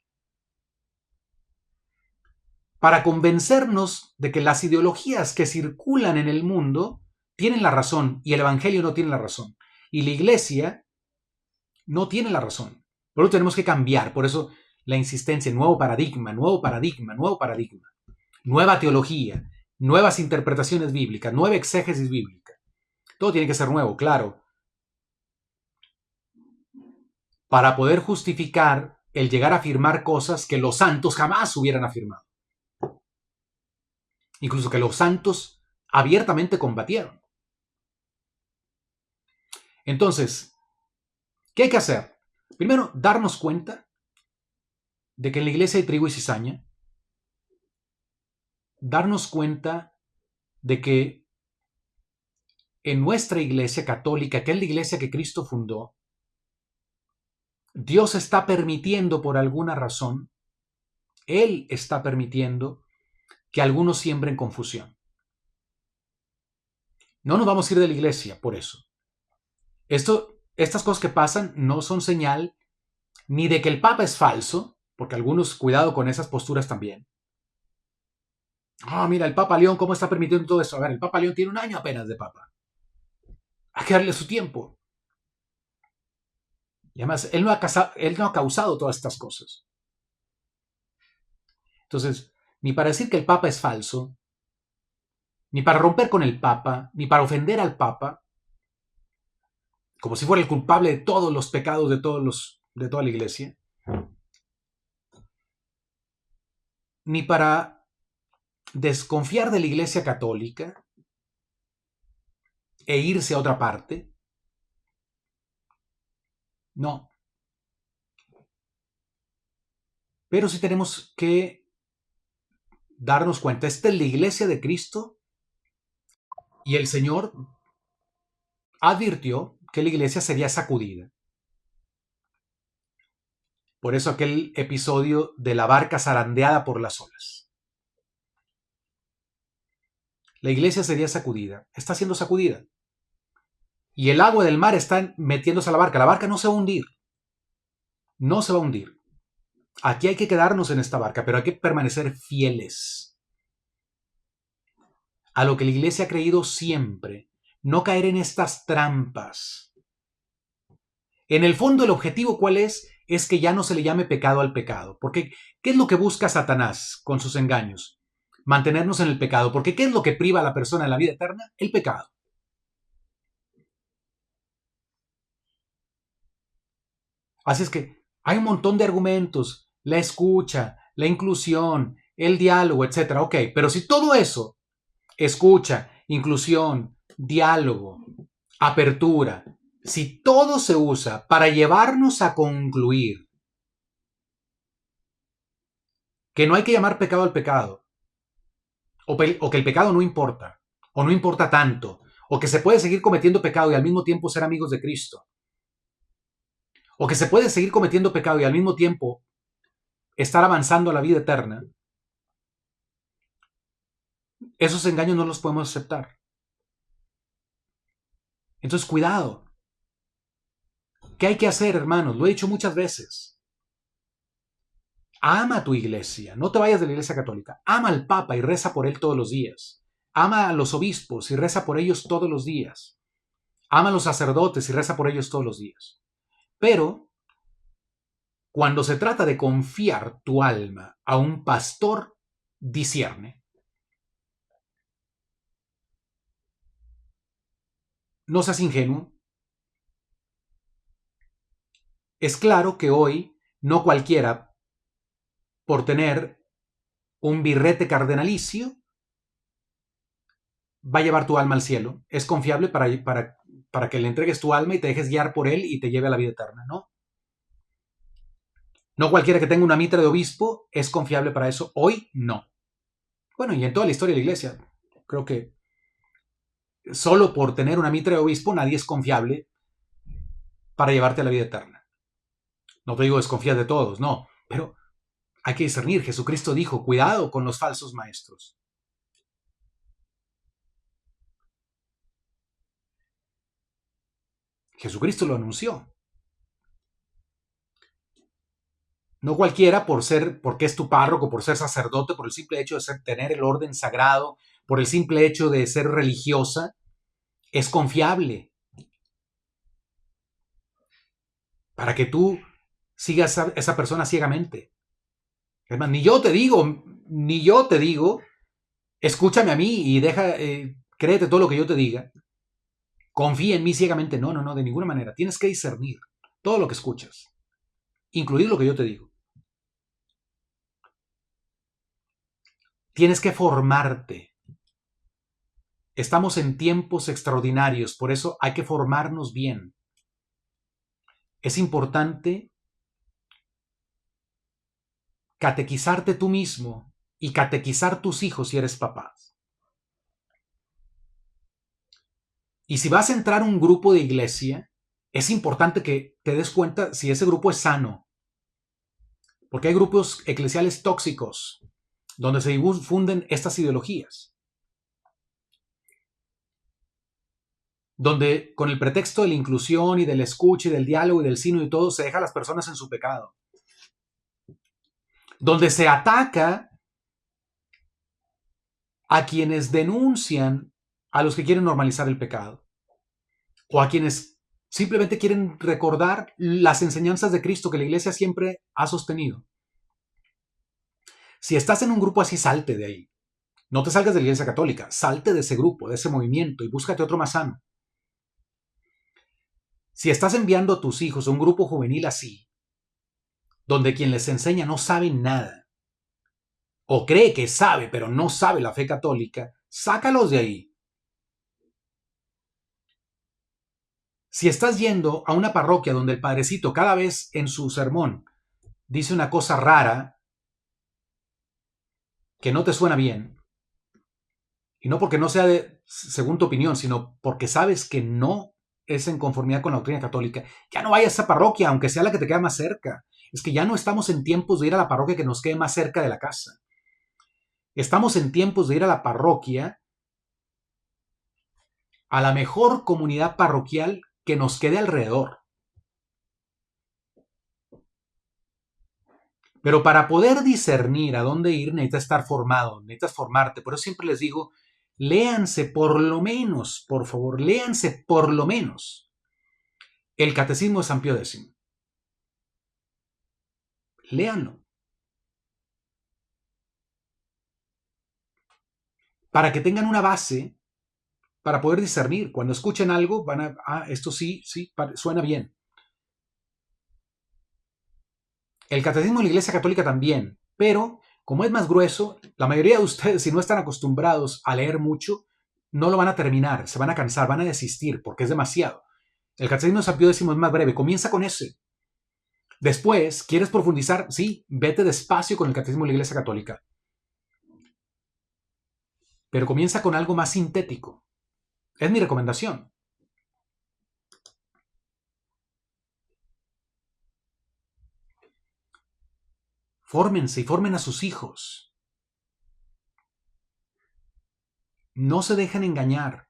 para convencernos de que las ideologías que circulan en el mundo tienen la razón y el evangelio no tiene la razón, y la iglesia no tiene la razón. Por eso tenemos que cambiar. Por eso la insistencia en nuevo paradigma, nuevo paradigma, nuevo paradigma, nueva teología, nuevas interpretaciones bíblicas, nueva exégesis bíblica. Todo tiene que ser nuevo, claro, para poder justificar el llegar a afirmar cosas que los santos jamás hubieran afirmado. Incluso que los santos abiertamente combatieron. Entonces, ¿qué hay que hacer? Primero, darnos cuenta de que en la iglesia hay trigo y cizaña. Darnos cuenta de que en nuestra iglesia católica, que es la iglesia que Cristo fundó, Dios está permitiendo por alguna razón, Él está permitiendo que algunos siembren confusión. No nos vamos a ir de la iglesia por eso. Estas cosas que pasan no son señal ni de que el Papa es falso, porque algunos, cuidado con esas posturas también. Mira, el Papa León, ¿cómo está permitiendo todo eso? A ver, el Papa León tiene un año apenas de Papa. Hay que darle su tiempo. Y además, él no ha causado todas estas cosas. Entonces, ni para decir que el Papa es falso, ni para romper con el Papa, ni para ofender al Papa, como si fuera el culpable de todos los pecados de toda la iglesia, ni para desconfiar de la iglesia católica e irse a otra parte, No. Pero sí tenemos que darnos cuenta, esta es la iglesia de Cristo y el Señor advirtió que la iglesia sería sacudida. Por eso aquel episodio de la barca zarandeada por las olas. La iglesia sería sacudida, está siendo sacudida. Y el agua del mar está metiéndose a la barca. La barca no se va a hundir. No se va a hundir. Aquí hay que quedarnos en esta barca, pero hay que permanecer fieles a lo que la iglesia ha creído siempre. No caer en estas trampas. En el fondo, el objetivo, ¿cuál es? Es que ya no se le llame pecado al pecado. Porque, ¿qué es lo que busca Satanás con sus engaños? Mantenernos en el pecado. Porque, ¿qué es lo que priva a la persona de la vida eterna? El pecado. Así es que hay un montón de argumentos. La escucha, la inclusión, el diálogo, etc. Ok, pero si todo eso, escucha, inclusión, diálogo, apertura, si todo se usa para llevarnos a concluir que no hay que llamar pecado al pecado, o que el pecado no importa, o no importa tanto, o que se puede seguir cometiendo pecado y al mismo tiempo ser amigos de Cristo, o que se puede seguir cometiendo pecado y al mismo tiempo estar avanzando a la vida eterna, esos engaños no los podemos aceptar. Entonces, cuidado. ¿Qué hay que hacer, hermanos? Lo he dicho muchas veces. Ama a tu iglesia. No te vayas de la iglesia católica. Ama al Papa y reza por él todos los días. Ama a los obispos y reza por ellos todos los días. Ama a los sacerdotes y reza por ellos todos los días. Pero, cuando se trata de confiar tu alma a un pastor, discierne. No seas ingenuo. Es claro que hoy no cualquiera, por tener un birrete cardenalicio, va a llevar tu alma al cielo. Es confiable para que le entregues tu alma y te dejes guiar por él y te lleve a la vida eterna, ¿no? No cualquiera que tenga una mitra de obispo es confiable para eso. Hoy no. Bueno, y en toda la historia de la iglesia, creo que solo por tener una mitra de obispo nadie es confiable para llevarte a la vida eterna. No te digo desconfías de todos, no, pero hay que discernir. Jesucristo dijo, cuidado con los falsos maestros. Jesucristo lo anunció. No cualquiera porque es tu párroco, por ser sacerdote, por el simple hecho de tener el orden sagrado, por el simple hecho de ser religiosa, es confiable para que tú sigas a esa persona ciegamente. Es más, ni yo te digo, escúchame a mí y créete todo lo que yo te diga. Confía en mí ciegamente. No, no, no, de ninguna manera. Tienes que discernir todo lo que escuchas, incluir lo que yo te digo. Tienes que formarte. Estamos en tiempos extraordinarios, por eso hay que formarnos bien. Es importante catequizarte tú mismo y catequizar tus hijos si eres papá. Y si vas a entrar a un grupo de iglesia, es importante que te des cuenta si ese grupo es sano. Porque hay grupos eclesiales tóxicos donde se difunden estas ideologías. Donde con el pretexto de la inclusión y del escucha y del diálogo y del sino y todo, se deja a las personas en su pecado. Donde se ataca a quienes denuncian a los que quieren normalizar el pecado. O a quienes simplemente quieren recordar las enseñanzas de Cristo que la iglesia siempre ha sostenido. Si estás en un grupo así, salte de ahí. No te salgas de la iglesia católica, salte de ese grupo, de ese movimiento y búscate otro más sano. Si estás enviando a tus hijos a un grupo juvenil así, donde quien les enseña no sabe nada, o cree que sabe, pero no sabe la fe católica, sácalos de ahí. Si estás yendo a una parroquia donde el padrecito cada vez en su sermón dice una cosa rara que no te suena bien, y no porque no sea según tu opinión, sino porque sabes que no es en conformidad con la doctrina católica, ya no vayas a esa parroquia, aunque sea la que te queda más cerca. Es que ya no estamos en tiempos de ir a la parroquia que nos quede más cerca de la casa. Estamos en tiempos de ir a la parroquia, a la mejor comunidad parroquial que nos quede alrededor. Pero para poder discernir a dónde ir, necesitas estar formado, necesitas formarte. Por eso siempre les digo, léanse por lo menos, por favor, léanse por lo menos el Catecismo de San Pío X. Léanlo. Para que tengan una base para poder discernir. Cuando escuchen algo, van a, esto sí, suena bien. El Catecismo de la Iglesia Católica también, pero como es más grueso, la mayoría de ustedes, si no están acostumbrados a leer mucho, no lo van a terminar, se van a cansar, van a desistir porque es demasiado. El Catecismo de San Pío X es más breve, comienza con ese. Después, ¿quieres profundizar? Sí, vete despacio con el Catecismo de la Iglesia Católica. Pero comienza con algo más sintético. Es mi recomendación. Fórmense y formen a sus hijos. No se dejen engañar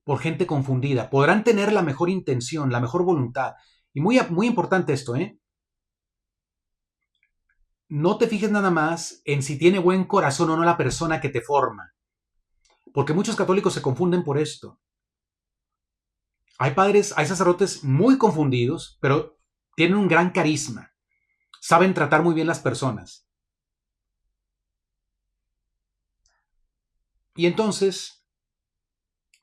por gente confundida. Podrán tener la mejor intención, la mejor voluntad. Y muy, muy importante esto, ¿eh? No te fijes nada más en si tiene buen corazón o no la persona que te forma. Porque muchos católicos se confunden por esto. Hay padres, hay sacerdotes muy confundidos, pero tienen un gran carisma. Saben tratar muy bien las personas. Y entonces,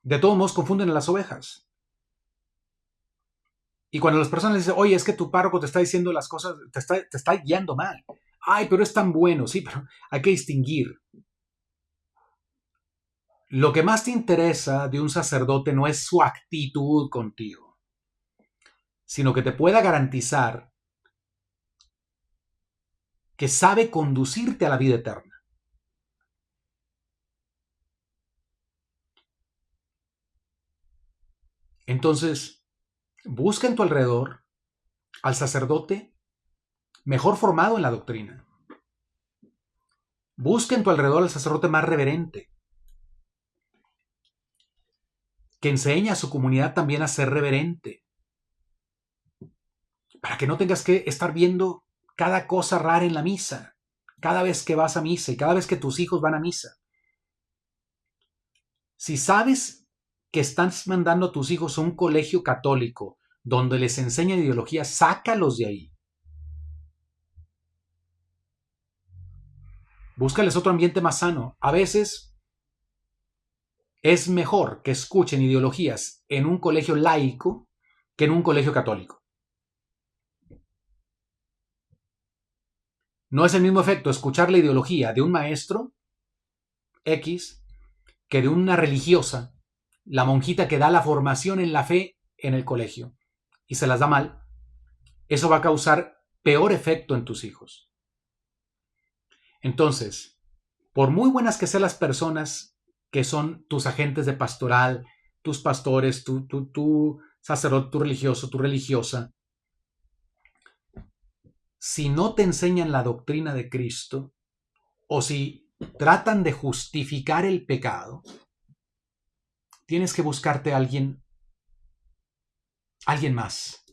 de todos modos, confunden a las ovejas. Y cuando las personas dicen, oye, es que tu párroco te está diciendo las cosas, te está guiando mal. Ay, pero es tan bueno, sí, pero hay que distinguir. Lo que más te interesa de un sacerdote no es su actitud contigo, sino que te pueda garantizar que sabe conducirte a la vida eterna. Entonces, busca en tu alrededor al sacerdote mejor formado en la doctrina. Busca en tu alrededor al sacerdote más reverente, que enseña a su comunidad también a ser reverente, para que no tengas que estar viendo cada cosa rara en la misa, cada vez que vas a misa y cada vez que tus hijos van a misa. Si sabes que estás mandando a tus hijos a un colegio católico donde les enseñan ideología, sácalos de ahí. Búscales otro ambiente más sano. A veces es mejor que escuchen ideologías en un colegio laico que en un colegio católico. No es el mismo efecto escuchar la ideología de un maestro X que de una religiosa, la monjita que da la formación en la fe en el colegio y se las da mal. Eso va a causar peor efecto en tus hijos. Entonces, por muy buenas que sean las personas que son tus agentes de pastoral, tus pastores, tu sacerdote, tu religioso, tu religiosa, si no te enseñan la doctrina de Cristo o si tratan de justificar el pecado, tienes que buscarte a alguien más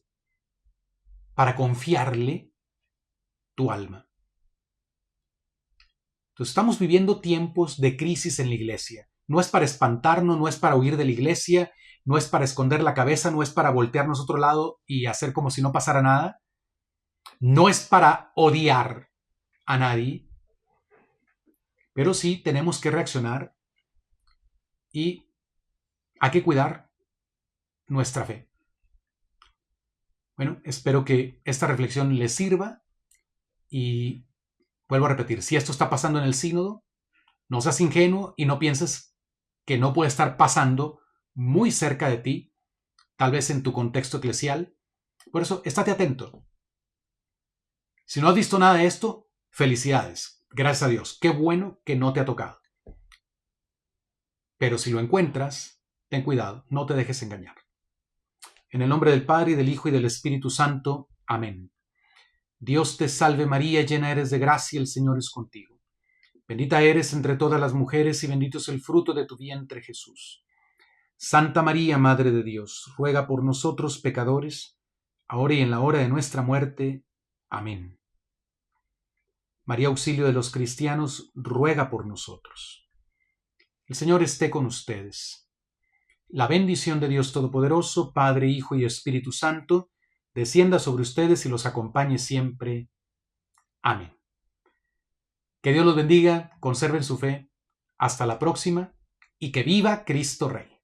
para confiarle tu alma. Entonces, estamos viviendo tiempos de crisis en la iglesia. No es para espantarnos, no es para huir de la iglesia, no es para esconder la cabeza, no es para voltearnos a otro lado y hacer como si no pasara nada. No es para odiar a nadie, pero sí tenemos que reaccionar y hay que cuidar nuestra fe. Bueno, espero que esta reflexión les sirva y vuelvo a repetir, si esto está pasando en el sínodo, no seas ingenuo y no pienses que no puede estar pasando muy cerca de ti, tal vez en tu contexto eclesial. Por eso, estate atento. Si no has visto nada de esto, felicidades. Gracias a Dios. Qué bueno que no te ha tocado. Pero si lo encuentras, ten cuidado, no te dejes engañar. En el nombre del Padre, y del Hijo, y del Espíritu Santo. Amén. Dios te salve María, llena eres de gracia, el Señor es contigo. Bendita eres entre todas las mujeres, y bendito es el fruto de tu vientre, Jesús. Santa María, Madre de Dios, ruega por nosotros pecadores, ahora y en la hora de nuestra muerte. Amén. María, auxilio de los cristianos, ruega por nosotros. El Señor esté con ustedes. La bendición de Dios Todopoderoso, Padre, Hijo y Espíritu Santo, descienda sobre ustedes y los acompañe siempre. Amén. Que Dios los bendiga, conserven su fe. Hasta la próxima y que viva Cristo Rey.